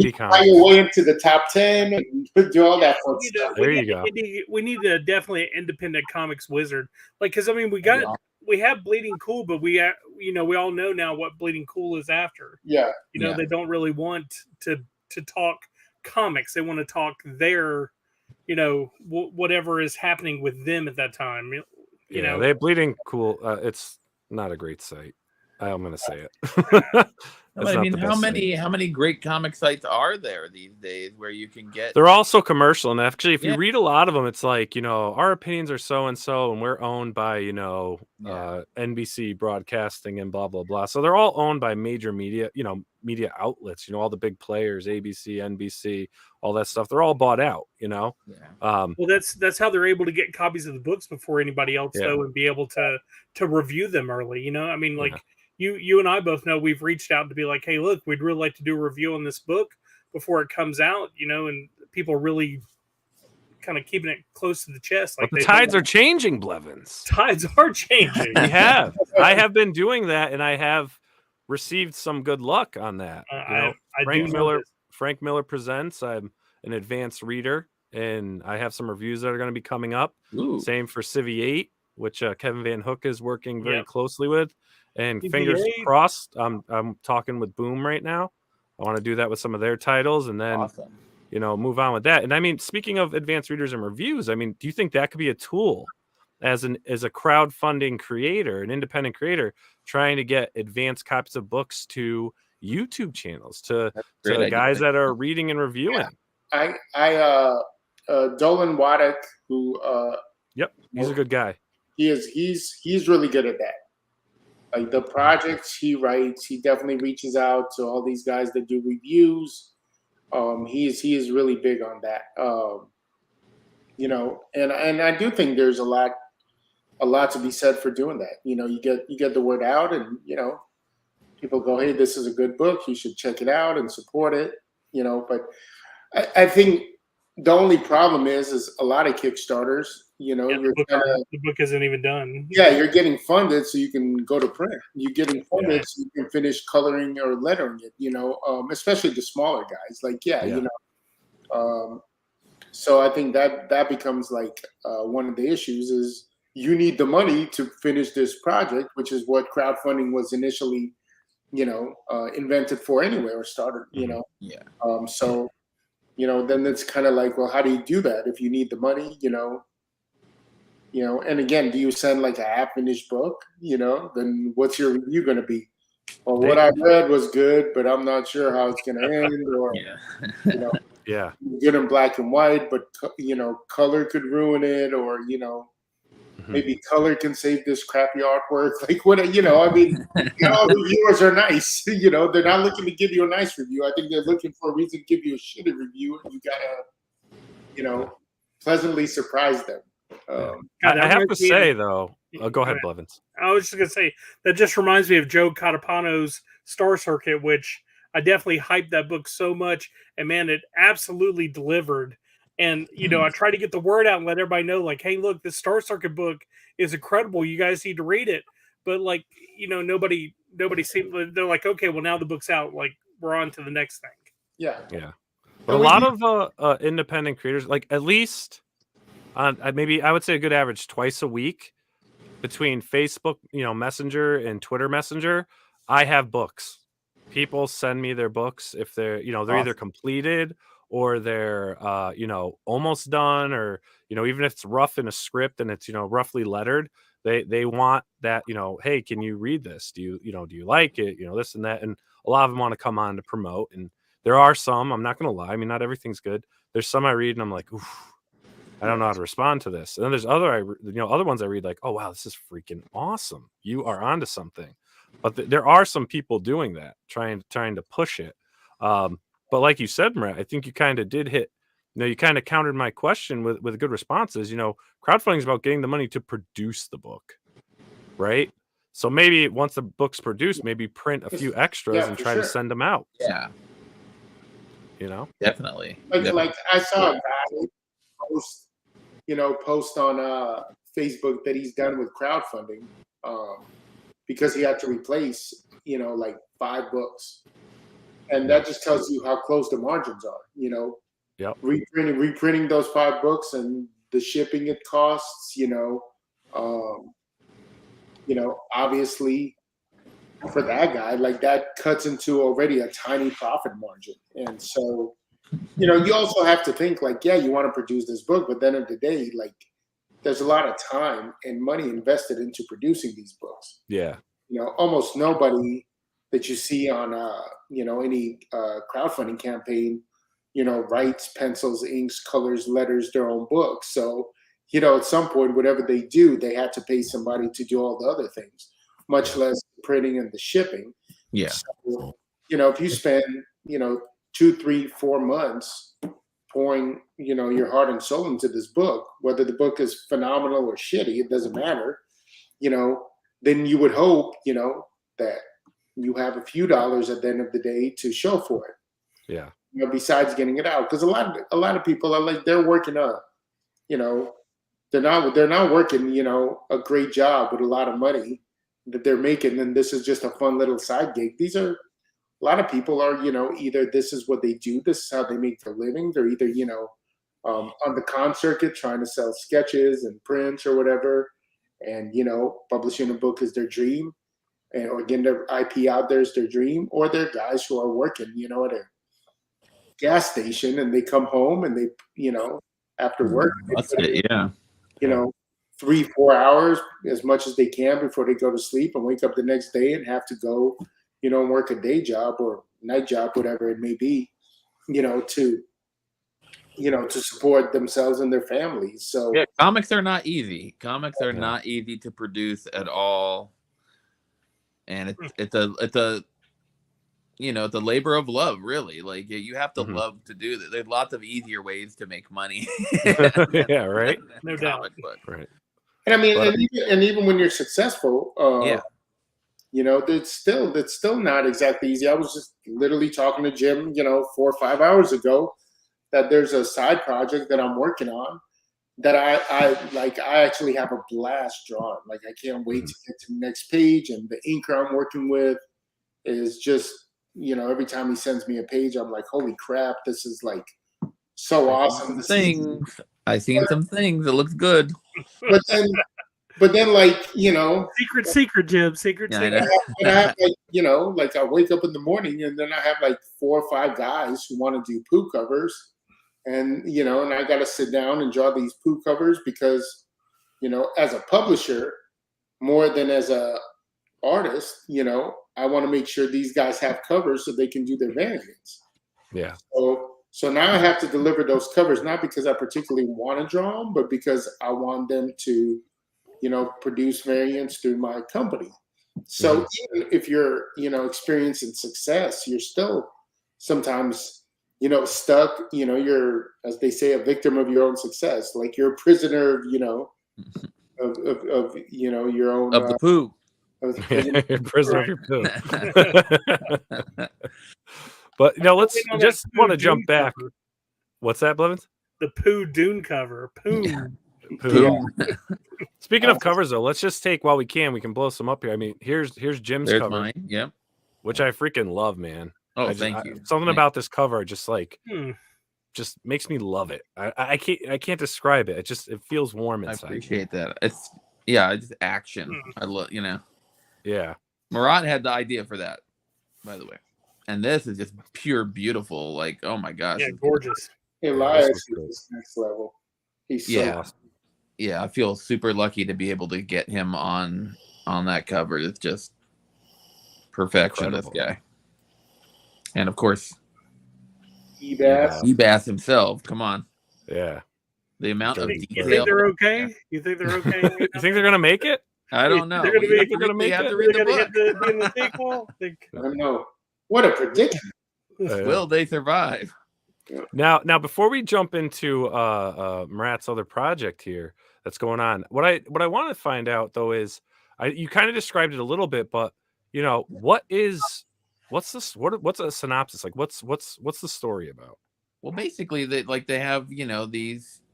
Find comics. your way into the top 10 and do all that fun stuff. There you go. We need a definitely independent comics wizard, because I mean we have Bleeding Cool, but we all know now what Bleeding Cool is after. Yeah, they don't really want to talk comics. They want to talk their whatever is happening with them at that time. They Bleeding Cool. It's not a great site. I'm going to say it. But I mean, how many great comic sites are there these days where you can get? They're also commercial, and actually, if you read a lot of them, it's like our opinions are so and so, and we're owned by NBC Broadcasting and blah blah blah. So they're all owned by major media, media outlets. All the big players, ABC, NBC, all that stuff. They're all bought out. Well, that's how they're able to get copies of the books before anybody else, though, and be able to review them early. I mean, like. You and I both know we've reached out to be like, hey, look, we'd really like to do a review on this book before it comes out, and people are really kind of keeping it close to the chest. Like the tides are changing, Blevins. Tides are changing. I have been doing that, and I have received some good luck on that. Frank Miller Presents. I'm an advanced reader, and I have some reviews that are going to be coming up. Ooh. Same for Civi 8, which Kevin Van Hook is working very closely with. And fingers crossed, I'm talking with Boom right now. I want to do that with some of their titles, and then move on with that. And I mean, speaking of advanced readers and reviews, I mean, do you think that could be a tool as a crowdfunding creator, an independent creator, trying to get advanced copies of books to YouTube channels to guys that are reading and reviewing? I Dolan Waddick, who he's a good guy. He's really good at that. Like the projects he writes, he definitely reaches out to all these guys that do reviews. He is really big on that. And I do think there's a lot to be said for doing that. You get the word out, and people go, hey, this is a good book. You should check it out and support it. But I think the only problem is a lot of Kickstarters. The book isn't even done. Yeah, you're getting funded so you can go to print. You're getting funded so you can finish coloring or lettering it. Especially the smaller guys. So I think that becomes like one of the issues is you need the money to finish this project, which is what crowdfunding was initially, invented for anyway, or started. So. Then it's kind of like, well, how do you do that if you need the money? And again, do you send like a half-finished book? Then what's your review going to be? Well, what I read was good, but I'm not sure how it's going to end. Or good in black and white, but color could ruin it, or maybe color can save this crappy artwork. Like what? I mean, all reviewers are nice. They're not looking to give you a nice review. I think they're looking for a reason to give you a shitty review, and you gotta, pleasantly surprise them. I have to say though, go ahead, Blevins. I was just gonna say that just reminds me of Joe Catapano's Star Circuit, which I definitely hyped that book so much, and man, it absolutely delivered. And I try to get the word out and let everybody know, like, hey, look, this Star Circuit book is incredible. You guys need to read it. But nobody seemed. They're like, okay, well now the book's out. Like, we're on to the next thing. Yeah. But a lot of independent creators, like at least maybe I would say a good average twice a week between Facebook, Messenger and Twitter Messenger, I have books. People send me their books if they're, they're either completed or they're, almost done, or, even if it's rough in a script and it's, roughly lettered, they want that, hey, can you read this? Do you like it? This and that. And a lot of them want to come on to promote. And there are some, I'm not going to lie. I mean, not everything's good. There's some I read and I'm like, oof, I don't know how to respond to this. And then there's other ones I read like, oh wow, this is freaking awesome. You are onto something. But there are some people doing that, trying to push it. But like you said, Marat, I think you kind of did hit. You kind of countered my question with good responses. Crowdfunding is about getting the money to produce the book, right? So maybe once the book's produced, maybe print a few extras and try to send them out. Yeah. Definitely. Like I saw a guy post on Facebook that he's done with crowdfunding because he had to replace, like 5 books. And that just tells you how close the margins are, Yep. reprinting those 5 books and the shipping it costs, obviously for that guy, like that cuts into already a tiny profit margin. And so, you also have to think like, yeah, you want to produce this book, but then at the end of the day, like there's a lot of time and money invested into producing these books. Yeah. Almost nobody that you see on, any crowdfunding campaign, writes, pencils, inks, colors, letters, their own books. So, at some point, whatever they do, they had to pay somebody to do all the other things, much less the printing and the shipping. Yeah. So, if you spend, 2, 3, 4 months pouring, your heart and soul into this book, whether the book is phenomenal or shitty, it doesn't matter, then you would hope, that you have a few dollars at the end of the day to show for it. Yeah. Besides getting it out. Because a lot of people are like, they're working they're not working, a great job with a lot of money that they're making, and this is just a fun little side gig. A lot of people are, either this is what they do, this is how they make their living. They're either, on the con circuit trying to sell sketches and prints or whatever, and, publishing a book is their dream, or getting their IP out there is their dream, or they're guys who are working, at a gas station and they come home and they, after work, That's it, yeah. 3-4 hours as much as they can before they go to sleep and wake up the next day and have to go, and work a day job or night job, whatever it may be, to support themselves and their families. So yeah, comics are not easy. Comics are not easy to produce at all. And it's a labor of love, really. Like you have to love to do that. There's lots of easier ways to make money. Yeah, right. No doubt. Right. And I mean, and even when you're successful, it's still not exactly easy. I was just literally talking to Jim, 4 or 5 hours ago, that there's a side project that I'm working on that I actually have a blast drawing. Like I can't wait to get to the next page. And the inker I'm working with is just, every time he sends me a page, I'm like, holy crap, this is like so awesome. I've seen some things. It looks good. But then like, secret, Jim, secret. And I have like, I wake up in the morning and then I have like 4 or 5 guys who want to do poo covers. And, and I got to sit down and draw these poo covers because, as a publisher, more than as a artist, I want to make sure these guys have covers so they can do their variants. Yeah. So now I have to deliver those covers, not because I particularly want to draw them, but because I want them to, produce variants through my company. So even if you're, experiencing success, you're still sometimes, stuck, you're, as they say, a victim of your own success. Like you're a prisoner of, of your own. Of the poo. Prisoner of your poo. But, let's just want to jump back. Cover. What's that, Blevins? The Pooh Dune cover. Pooh. Yeah. Pooh. Speaking of covers, though, let's just take while we can blow some up here. I mean, here's Jim's There's cover. mine. Yep. Which I freaking love, man. Oh, thank you. Something about this cover just like Hmm. just makes me love it. I can't describe it. It feels warm I inside. appreciate that. It's just action. I love Yeah. Marat had the idea for that, by the way. And this is just pure beautiful. Like, oh my gosh. Yeah, gorgeous. Elias this is was this next level. He's so Yeah. awesome. Yeah, I feel super lucky to be able to get him on that cover. It's just perfection, Incredible. this guy. And of course, Ebass. Ebass himself. Come on. Yeah. The amount of You think detail. they're okay? You think they're okay? You think they're gonna make it? I don't know. They're gonna You be- have to read- you have to They're read the gonna hit book. be in the sequel. I don't know. What a prediction. Will they survive? Now before we jump into Marat's other project here that's going on, what I want to find out though is you kind of described it a little bit, but what's a synopsis? Like what's the story about? Well, basically, they have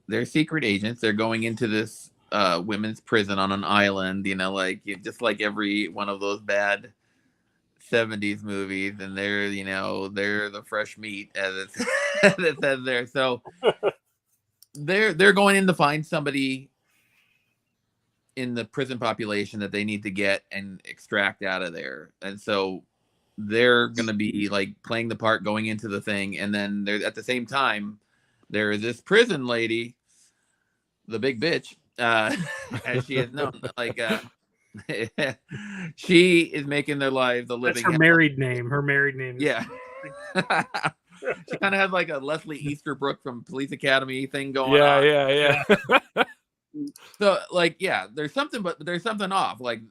they're secret agents. They're going into this women's prison on an island. Just like every one of those bad 70s movies, and they're the fresh meat as it says there. So they're going in to find somebody in the prison population that they need to get and extract out of there, and so they're going to be like playing the part going into the thing. And then there at the same time there is this prison lady, the big bitch, as she is known, she is making their lives a living. That's her married name. Her married name. Yeah. She kind of has like a Leslie Easterbrook from Police Academy thing going on. Yeah. So there's something off. Like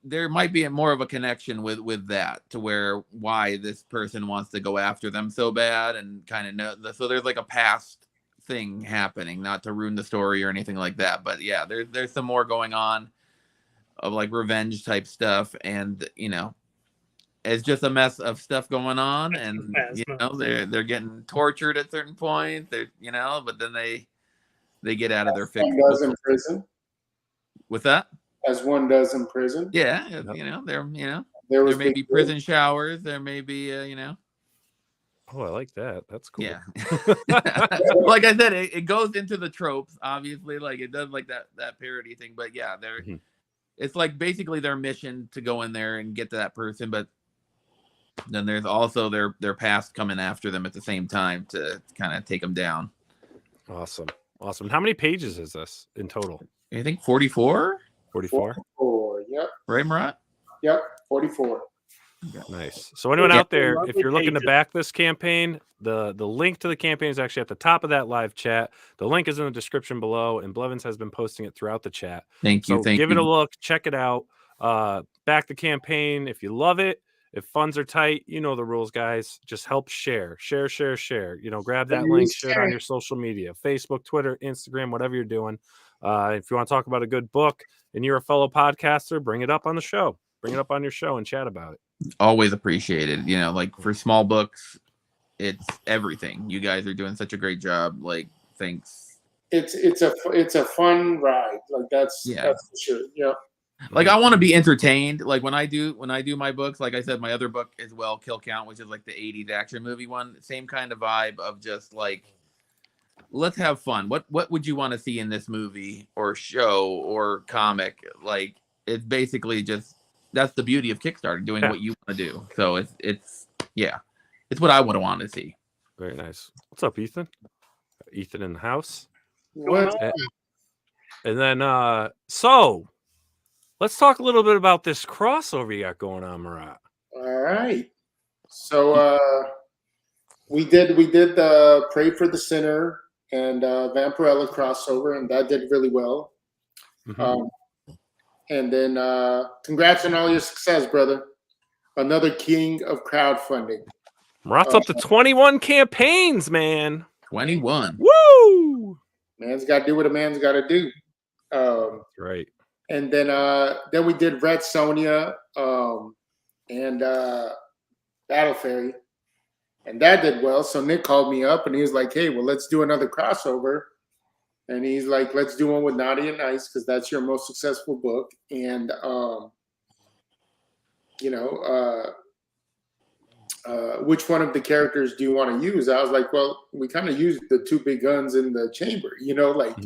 there might be more of a connection with that, to why this person wants to go after them so bad, and kind of know. So there's like a past thing happening, not to ruin the story or anything like that. But yeah, there's some more going on of like revenge type stuff, and it's just a mess of stuff going on, and they're getting tortured at certain points. But then they get out of their fix. One does in prison. With that. As one does in prison. Yeah, there may be prison showers. There may be, Oh, I like that. That's cool. Yeah. Like I said, it goes into the tropes. Obviously, like it does, like that parody thing. But yeah, it's like basically their mission to go in there and get to that person. But then there's also their past coming after them at the same time to kind of take them down. Awesome. How many pages is this in total? I think 44. 44. 44. Yep. Right, Marat? Yep. 44. Nice. So anyone out there, if you're looking to back this campaign, the link to the campaign is actually at the top of that live chat. The link is in the description below, and Blevins has been posting it throughout the chat. Thank you. Give it a look, check it out. Back the campaign if you love it. If funds are tight, you know the rules, guys. Just help share. Grab that link, share it on your social media, Facebook, Twitter, Instagram, whatever you're doing. If you want to talk about a good book and you're a fellow podcaster, bring it up on the show. Bring it up on your show and chat about it. Always appreciated. Like for small books, it's everything. You guys are doing such a great job. Like, thanks. It's a fun ride. Like that's for sure. Yeah. Like I want to be entertained. Like when I do my books, like I said, my other book as well, Kill Count, which is like the 80s action movie one. Same kind of vibe of just like, let's have fun. What would you want to see in this movie or show or comic? Like it's basically just, that's the beauty of Kickstarter, doing what you want to do. So it's what I would want to see. Very nice. What's up, Ethan? Ethan in the house. What? And then so let's talk a little bit about this crossover you got going on, Marat. All right. So we did the Pray for the Sinner and Vampirella crossover, and that did really well. Mm-hmm. And then congrats on all your success, brother. Another king of crowdfunding. Marat's up to 21 campaigns, man. 21. Woo! Man's got to do what a man's got to do. Right. And then we did Red Sonja and Battle Fairy, and that did well. So Nick called me up and he was like, "Hey, well, let's do another crossover." And he's like, "Let's do one with Notti and Nyce because that's your most successful book." And which one of the characters do you want to use? I was like, well, we kind of used the two big guns in the chamber, like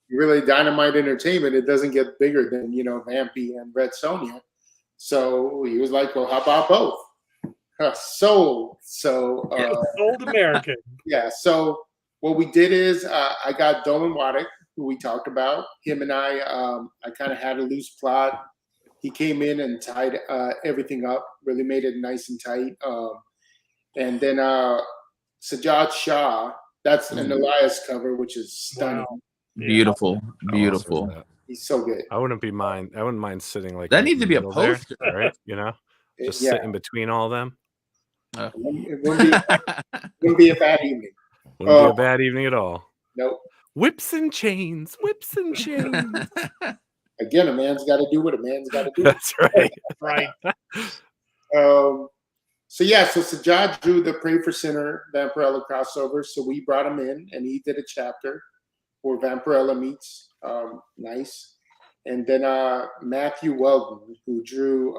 really Dynamite Entertainment. It doesn't get bigger than, Vampy and Red Sonja. So he was like, well, how about both? Sold. So Old American. yeah. So what we did is I got Dolan Waddick, who we talked about. Him and I kind of had a loose plot. He came in and tied everything up, really made it nice and tight. And then Sajjad Shah, that's an Elias cover, which is stunning. Wow. Beautiful, beautiful. He's so good. I wouldn't mind sitting like That in needs the to be a middle there, poster. right? Just sit in between all of them. It wouldn't be a bad evening. Wouldn't be a bad evening at all. Nope. Whips and chains. Again, a man's got to do what a man's got to do. That's right. Right. So Sajjad drew the Pray for Sinner Vampirella crossover. So we brought him in, and he did a chapter where Vampirella meets Nyce. And then Matthew Weldon, who drew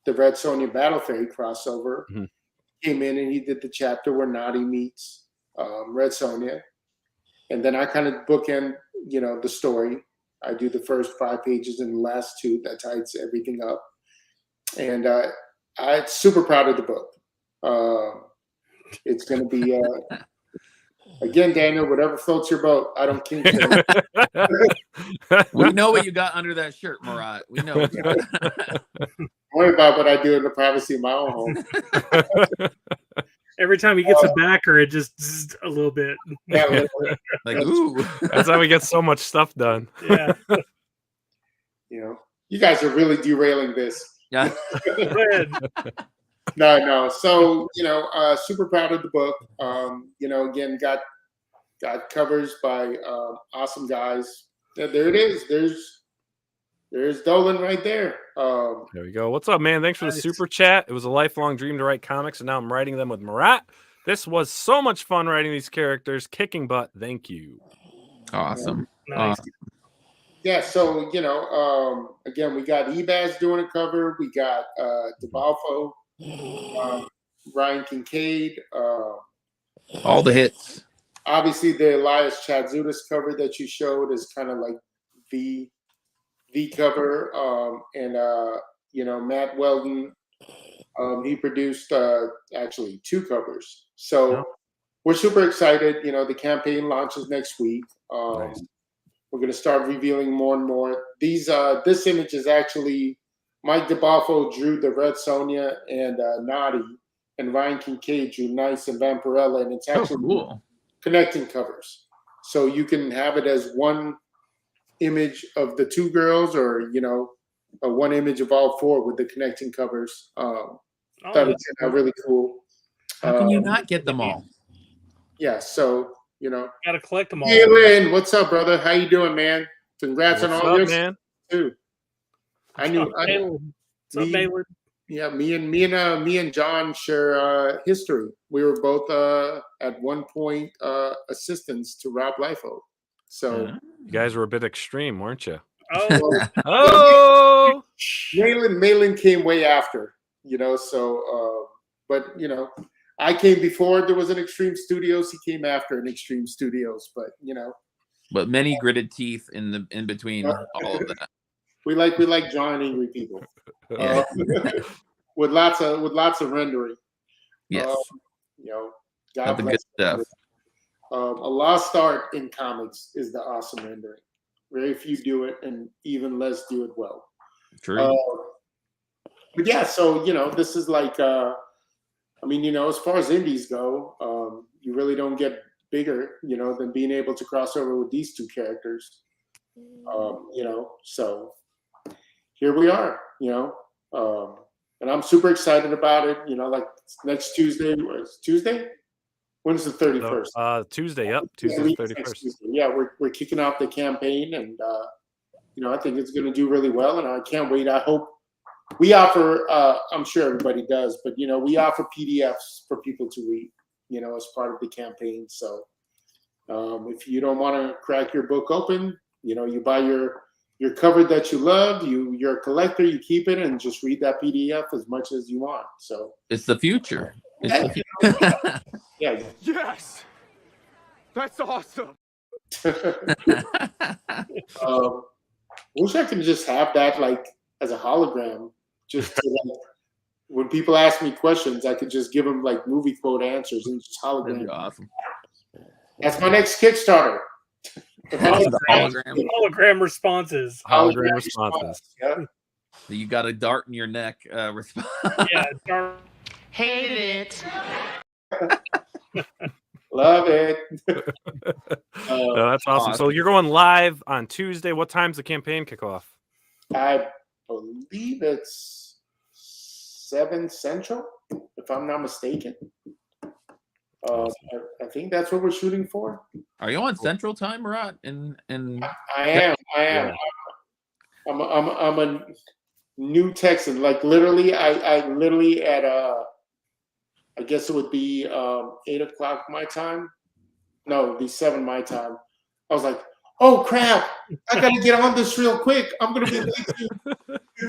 the Red Sonja Battle Fairy crossover, came in and he did the chapter where Notti meets Red Sonja. And then I kind of bookend, the story. I do the first 5 pages and the last 2 that ties everything up. And I'm super proud of the book. It's going to be, again, Daniel, whatever floats your boat. I don't care. We know what you got under that shirt, Marat. We know what you got. Don't worry about what I do in the privacy of my own home. Every time he gets a backer, it just zzz a little bit. Yeah, Like, ooh. That's how we get so much stuff done. Yeah. You guys are really derailing this. Yeah. Go ahead. No. So, super proud of the book. Again, got covers by awesome guys. There it is. There's Dolan right there. There we go. What's up, man? Thanks for the super chat. It was a lifelong dream to write comics, and now I'm writing them with Marat. This was so much fun writing these characters. Kicking butt. Thank you. Awesome. Nice. Yeah, so, again, we got Ebaz doing a cover. We got DeBalfo, Ryan Kincaid. All the hits. Obviously, the Elias Chatzoudas cover that you showed is kind of like the cover. Matt Weldon, he produced actually 2 covers. So we're super excited. The campaign launches next week. Nice. We're going to start revealing more and more. This image is actually Mike DeBalfo drew the Red Sonja and Notti, and Ryan Kincaid drew Nyce and Vampirella, and it's actually cool. Connecting covers. So you can have it as one image of the 2 girls, or one image of all 4 with the connecting covers. Thought it turned out really cool. How can you not get them all? Yeah, so Gotta collect them all. Galen, what's up, brother? How you doing, man? Congrats on all your man. too. I knew. What's up, Baylor? Yeah, me and John share history. We were both at one point assistants to Rob Liefeld. So you guys were a bit extreme, weren't you? Oh, Malin came way after, but I came before there was an Extreme Studios. He came after an Extreme Studios, but But many gritted teeth in between all of that. We like John angry people. Yeah. with lots of rendering. Yes. God the bless good stuff. A lost art in comics is the awesome rendering. Very few do it, and even less do it well. True. But yeah, so this is like, as far as indies go, you really don't get bigger, than being able to cross over with these 2 characters. So here we are, and I'm super excited about it. Like next Tuesday. Tuesday? When's the 31st? Tuesday. Yep, Tuesday the 31st. Yeah, we're kicking off the campaign, and I think it's going to do really well, and I can't wait. I hope we offer. I'm sure everybody does, but we offer PDFs for people to read. As part of the campaign. So if you don't want to crack your book open, you buy your your cover that you love, you're a collector, you keep it and just read that PDF as much as you want. So It's the future. yeah. Yes, that's awesome. Wish I could just have that like as a hologram, just to, like, when people ask me questions, I could just give them like movie quote answers and just That'd hologram. be awesome. That's my next Kickstarter. Hologram responses. Hologram responses. Yeah. You got a dart in your neck response. Yeah. Darn. Hate it. Love it. No, that's awesome. So you're going live on Tuesday. What time's the campaign kickoff? I believe it's 7 Central, if I'm not mistaken. I think that's what we're shooting for. Are you on Central Time, Marat? And I am. Yeah. I'm a new Texan. Like literally, I literally at I guess it would be 8 o'clock my time. No, it'd be 7 my time. I was like, oh crap, I gotta get on this real quick. I'm gonna be late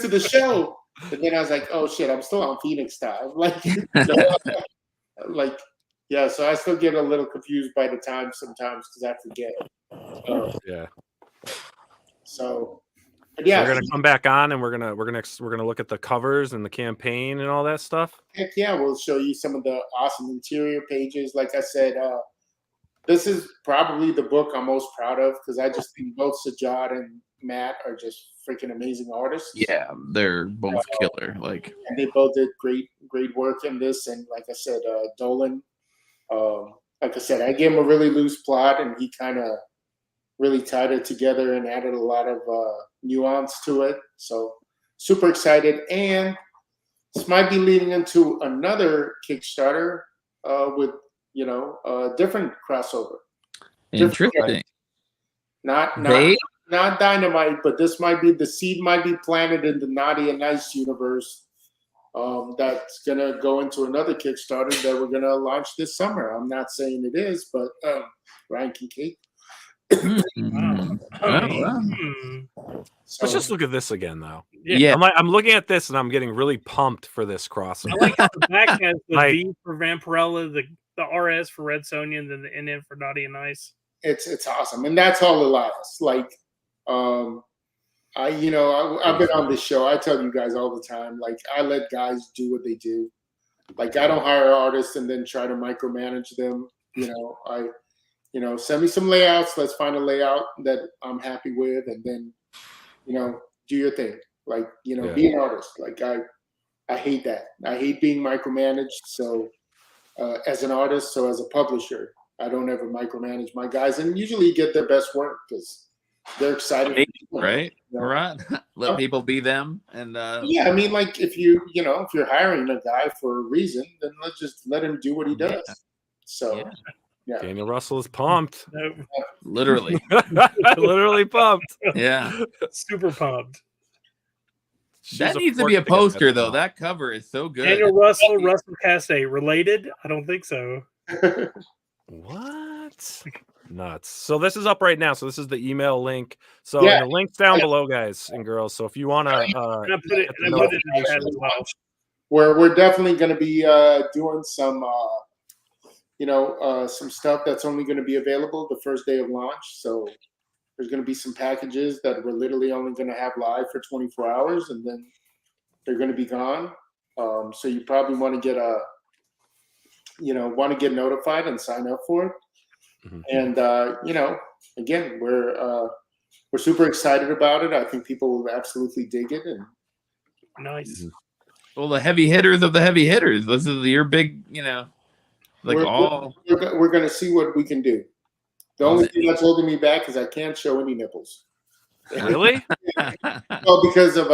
to the show. And then I was like, oh shit, I'm still on Phoenix time. Like, yeah, so I still get a little confused by the time sometimes because I forget. Yeah. So, but yeah, We're gonna come back on and we're gonna look at the covers and the campaign and all that stuff. heck yeah, we'll show you some of the awesome interior pages. Like I said, this is probably the book I'm most proud of because I just think both Sajad and Matt are just freaking amazing artists. yeah, they're both killer. Like, And they both did great work in this. And like I said, Dolan, like I said, I gave him a really loose plot and he kind of really tied it together and added a lot of nuance to it. So super excited. And this might be leading into another Kickstarter with, a different crossover. interesting. Not They Dynamite, but this might be the seed might be planted in the Notti and Nyce universe. That's gonna go into another Kickstarter that we're gonna launch this summer. I'm not saying it is, but Ryan Kincaid. Mhm. Oh, wow. So, Let's just look at this again, though. Yeah. I'm looking at this and I'm getting really pumped for this crossover. I like how the back has the Like- V for Vampirella, the RS for Red Sonja, and then the NN for Notti and Nyce. it's awesome, and that's all Elias. Like, I've been on this show. I tell you guys all the time. Like, I let guys do what they do. Like, I don't hire artists and then try to micromanage them. Send me some layouts. Let's find a layout that I'm happy with, and then, do your thing. Like, be an artist. Like, I hate that. I hate being micromanaged. So, as an artist, so as a publisher, I don't ever micromanage my guys, and usually get their best work because they're excited, right? Marat, let people be them, and yeah, I mean, like if you're hiring a guy for a reason, then let's just let him do what he does. Yeah. So, yeah. Daniel Russell is pumped. literally, Literally pumped. yeah. Super pumped. That needs to be a poster, though. That cover is so good. Daniel Russell, Russell Cassidy, related? I don't think so. What? Nuts. So this is up right now. So this is the email link. So Yeah. the link's down below, guys and girls. So if you want to, And I put it in the chat as well. We're definitely going to be doing some some stuff that's only going to be available the first day of launch. So there's going to be some packages that we're literally only going to have live for 24 hours, and then they're going to be gone. So you probably want to get get notified and sign up for it. Mhm. And again, we're super excited about it. I think people will absolutely dig it. And Nice. Well, the heavy hitters of the heavy hitters. This is your big, we're going to see what we can do. The only thing that's holding me back is I can't show any nipples. really? Well, because of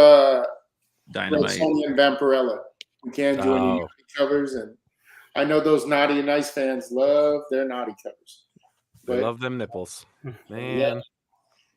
Dynamite. Sonja and Vampirella, we can't do any Oh. Naughty covers, and I know those Notti and Nyce fans love their Notti covers. They But love them nipples, man.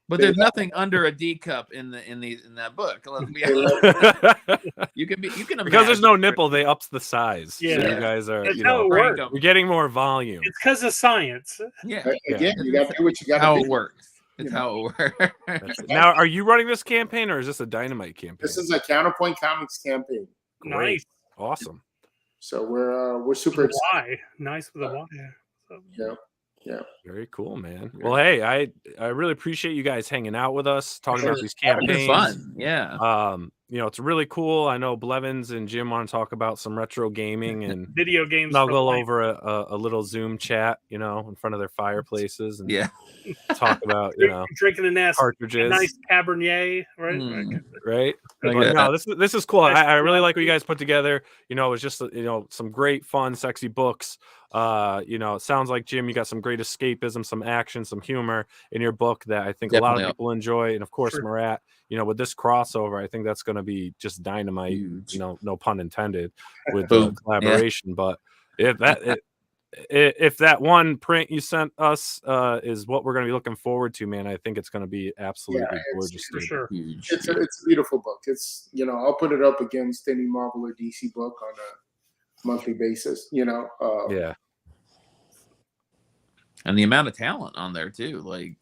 But there's nothing under a D cup in that book. Let's be they honest. love- You can Because there's no nipple, they ups the size. So Yeah. you guys are, That's how it works. you're getting more volume. It's because of science. Yeah, again, you got to do what you got how to it do. works. It's know. how it works. Now, are you running this campaign or is this a Dynamite campaign? This is a Counterpoint Comics campaign. Great. Nice. Awesome. So we're super With a excited. Y. Nice with a Y. So, Yeah. Very cool, man. Well, hey, I really appreciate you guys hanging out with us, talking about these It's been campaigns. fun. Yeah. It's really cool. I know Blevins and Jim want to talk about some retro gaming and video games. snuggle over a little Zoom chat, in front of their fireplaces and talk about, drinking a nice cartridges, Cabernet, right? Right. Like But that. no, this is cool. I really like what you guys put together. It was just some great, fun, sexy books. It sounds like, Jim, you got some great escapism, some action, some humor in your book that I think a lot of people enjoy. And of course, Marat, with this crossover, I think that's going to be just dynamite. Huge. No pun intended with the collaboration. Yeah. But if that one print you sent us is what we're going to be looking forward to, man, I think it's going to to be absolutely gorgeous. For sure. Huge. It's a beautiful book. It's I'll put it up against any Marvel or DC book on a monthly basis. Yeah. And the amount of talent on there too. Like,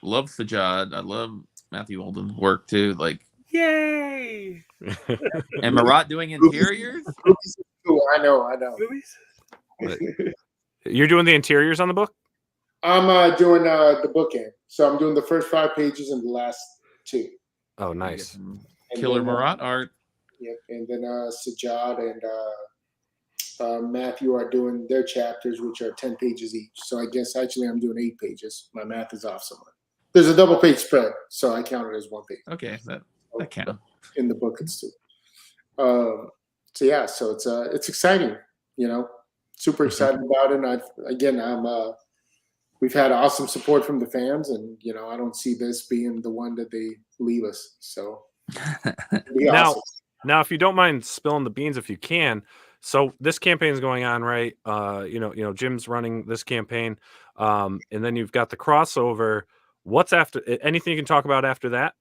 love Sajad. I love Matthew Holden's work too. Like, yay! And Marat doing interiors. I know. Movies? You're doing the interiors on the book? I'm doing the bookend. So I'm doing the first 5 pages and the last 2. Oh, nice. Killer Marat art. Yep. And then Sajad and Matthew are doing their chapters, which are 10 pages each. So I guess actually I'm doing 8 pages. My math is off somewhere. There's a double page spread, so I count it as 1 page. Okay, that counts. In the book it's 2. So it's exciting, super excited about it. And we've had awesome support from the fans, and I don't see this being the one that they leave us. So awesome. Now, if you don't mind spilling the beans, if you can. So this campaign is going on, right? Jim's running this campaign, and then you've got the crossover. What's after? Anything you can talk about after that?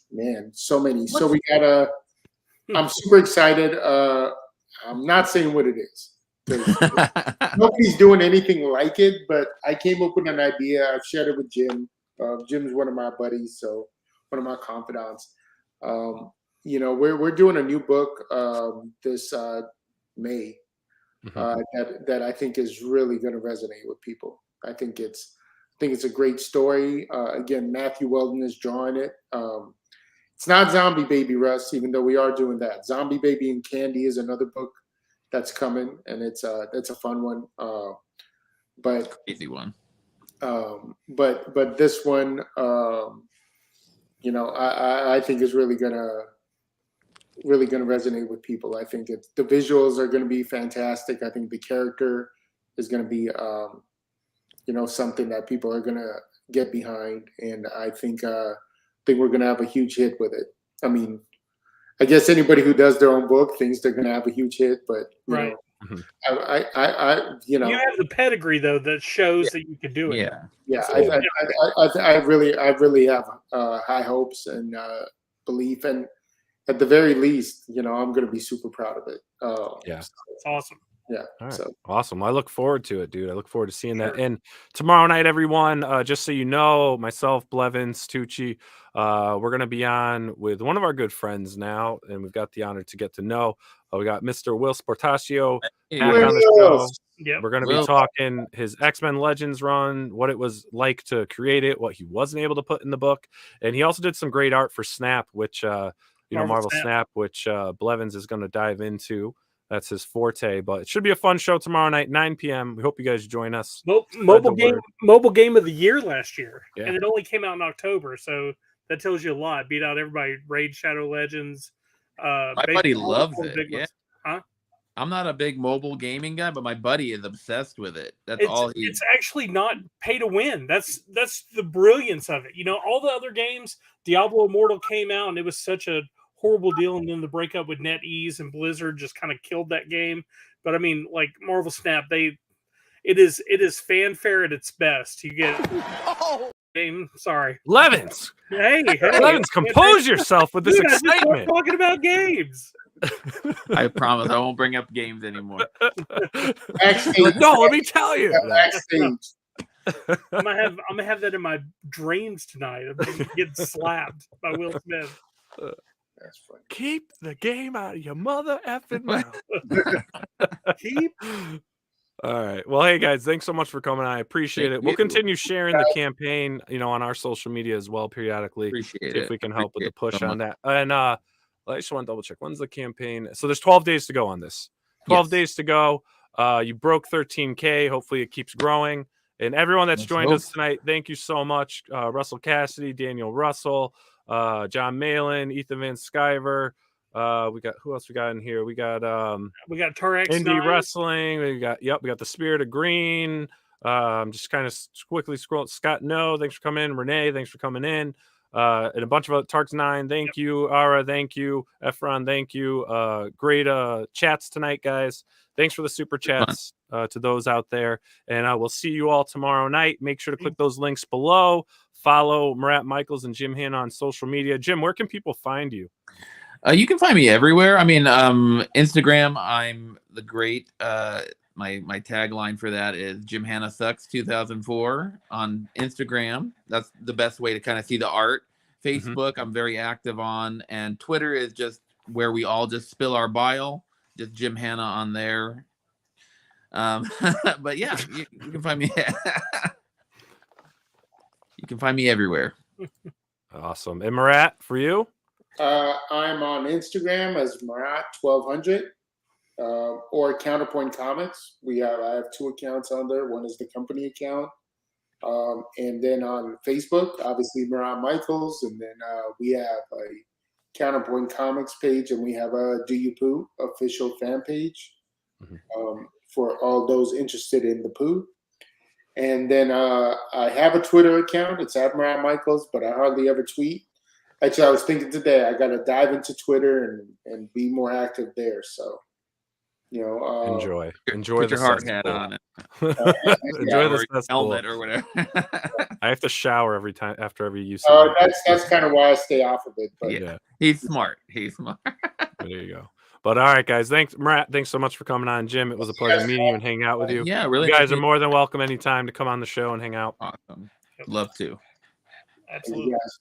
Man, so many. So we got I'm super excited. I'm not saying what it is. Nobody's doing anything like it, but I came up with an idea. I've shared it with Jim. Jim's one of my buddies, so one of my confidants. We're doing a new book this May that I think is really going to resonate with people. I think it's a great story. Again, Matthew Weldon is drawing it. It's not Zombie Baby Russ, even though we are doing that. Zombie Baby and Candy is another book that's coming, and that's a fun one. But easy one. But this one, I think is really gonna resonate with people. I think the visuals are gonna be fantastic. I think the character is gonna be something that people are gonna get behind, and I think we're gonna have a huge hit with it. I mean, I guess anybody who does their own book thinks they're gonna have a huge hit, but right. You have the pedigree though that shows that you can do it. Yeah. I really have high hopes and belief, and at the very least, I'm going to be super proud of it. It's awesome. Yeah. Right. So awesome. I look forward to it, dude. I look forward to seeing that. And tomorrow night, everyone, just so you know, myself, Blevins, Tucci, we're going to be on with one of our good friends now, and we've got the honor to get to know. We got Mr. Will Sportacio back on the show. Yep. We're going to be talking his X-Men Legends run, what it was like to create it, what he wasn't able to put in the book. And he also did some great art for Snap, which, Marvel Snap, which Blevins is going to dive into. That's his forte, but it should be a fun show tomorrow night, 9 p.m. We hope you guys join us. Mobile game of the year last year, and it only came out in October, so that tells you a lot. Beat out everybody. Raid Shadow Legends. My buddy loves it. Yeah. Huh? I'm not a big mobile gaming guy, but my buddy is obsessed with it. It's actually not pay to win. That's the brilliance of it. All the other games, Diablo Immortal came out, and it was such a horrible deal, and then the breakup with NetEase and Blizzard just kind of killed that game. But I mean, like Marvel Snap, it is fanfare at its best. You get game. Sorry, Levins. Hey, Levins, compose yourself with this excitement. Talking about games. I promise I won't bring up games anymore. Backstage. No, let me tell you. Backstage. I'm gonna have that in my dreams tonight. I'm gonna get slapped by Will Smith. That's funny. Keep the game out of your mother effing mouth. Keep. All right. Well, hey guys, thanks so much for coming. I appreciate Thank it. We'll you. continue sharing the campaign, on our social media as well periodically. Appreciate See if it. we can help with the Appreciate it push so on that. And I just want to double check. When's the campaign? So there's 12 days to go on this. 12 Yes. days to go. You broke 13K. Hopefully it keeps growing. And everyone that's Let's joined hope. us tonight, thank you so much. Russell Cassidy, Daniel Russell, John Malin, Ethan Van Sciver. We got who else we got in here? We got Turex Indie 9. Wrestling. We got the Spirit of Green. Just kind of quickly scroll. Scott, no, thanks for coming in. Renee, thanks for coming in. And a bunch of other Tarks 9, thank you. Ara, thank you. Efron, thank you. Great chats tonight, guys. Thanks for the super chats to those out there. And we'll see you all tomorrow night. Make sure to click those links below. Follow Marat Mychaels and Jim Hanna on social media. Jim, where can people find you? You can find me everywhere. I mean, Instagram, I'm the great. My tagline for that is Jim Hanna Sucks 2004 on Instagram. That's the best way to kind of see the art. Facebook, I'm very active on, and Twitter is just where we all just spill our bile. Just Jim Hanna on there. But yeah, you can find me. You can find me everywhere. Awesome. And Marat, for you? I'm on Instagram as Marat1200 or Counterpoint Comics. I have 2 accounts on there. One is the company account. And then on Facebook, obviously Marat Mychaels. And then we have a Counterpoint Comics page, and we have a Do You Poo official fan page for all those interested in the poo. And then I have a Twitter account. It's at Marat Mychaels, but I hardly ever tweet. Actually, I was thinking today I got to dive into Twitter and be more active there. So, enjoy Put the your hard cesspool. hat on it. Enjoy the Or cesspool. helmet or whatever. I have to shower after every use. That's kind of why I stay off of it. But Yeah. He's smart. There you go. But all right, guys. Thanks, Marat. Thanks so much for coming on, Jim. It was a pleasure meeting you and hanging out with you. Yeah, really. You guys are more than welcome anytime to come on the show and hang out. Awesome. Love to. Absolutely. yes.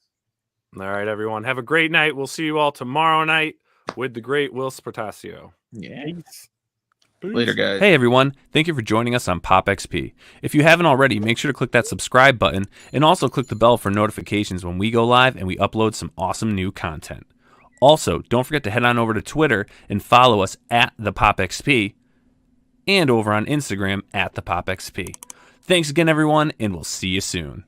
All right, everyone. Have a great night. We'll see you all tomorrow night with the great Will Spartasio. Yeah. Peace. Later, guys. Hey everyone, thank you for joining us on POPXP. If you haven't already, make sure to click that subscribe button and also click the bell for notifications when we go live and we upload some awesome new content. Also, don't forget to head on over to Twitter and follow us at the POPXP and over on Instagram at the POPXP. Thanks again everyone, and we'll see you soon.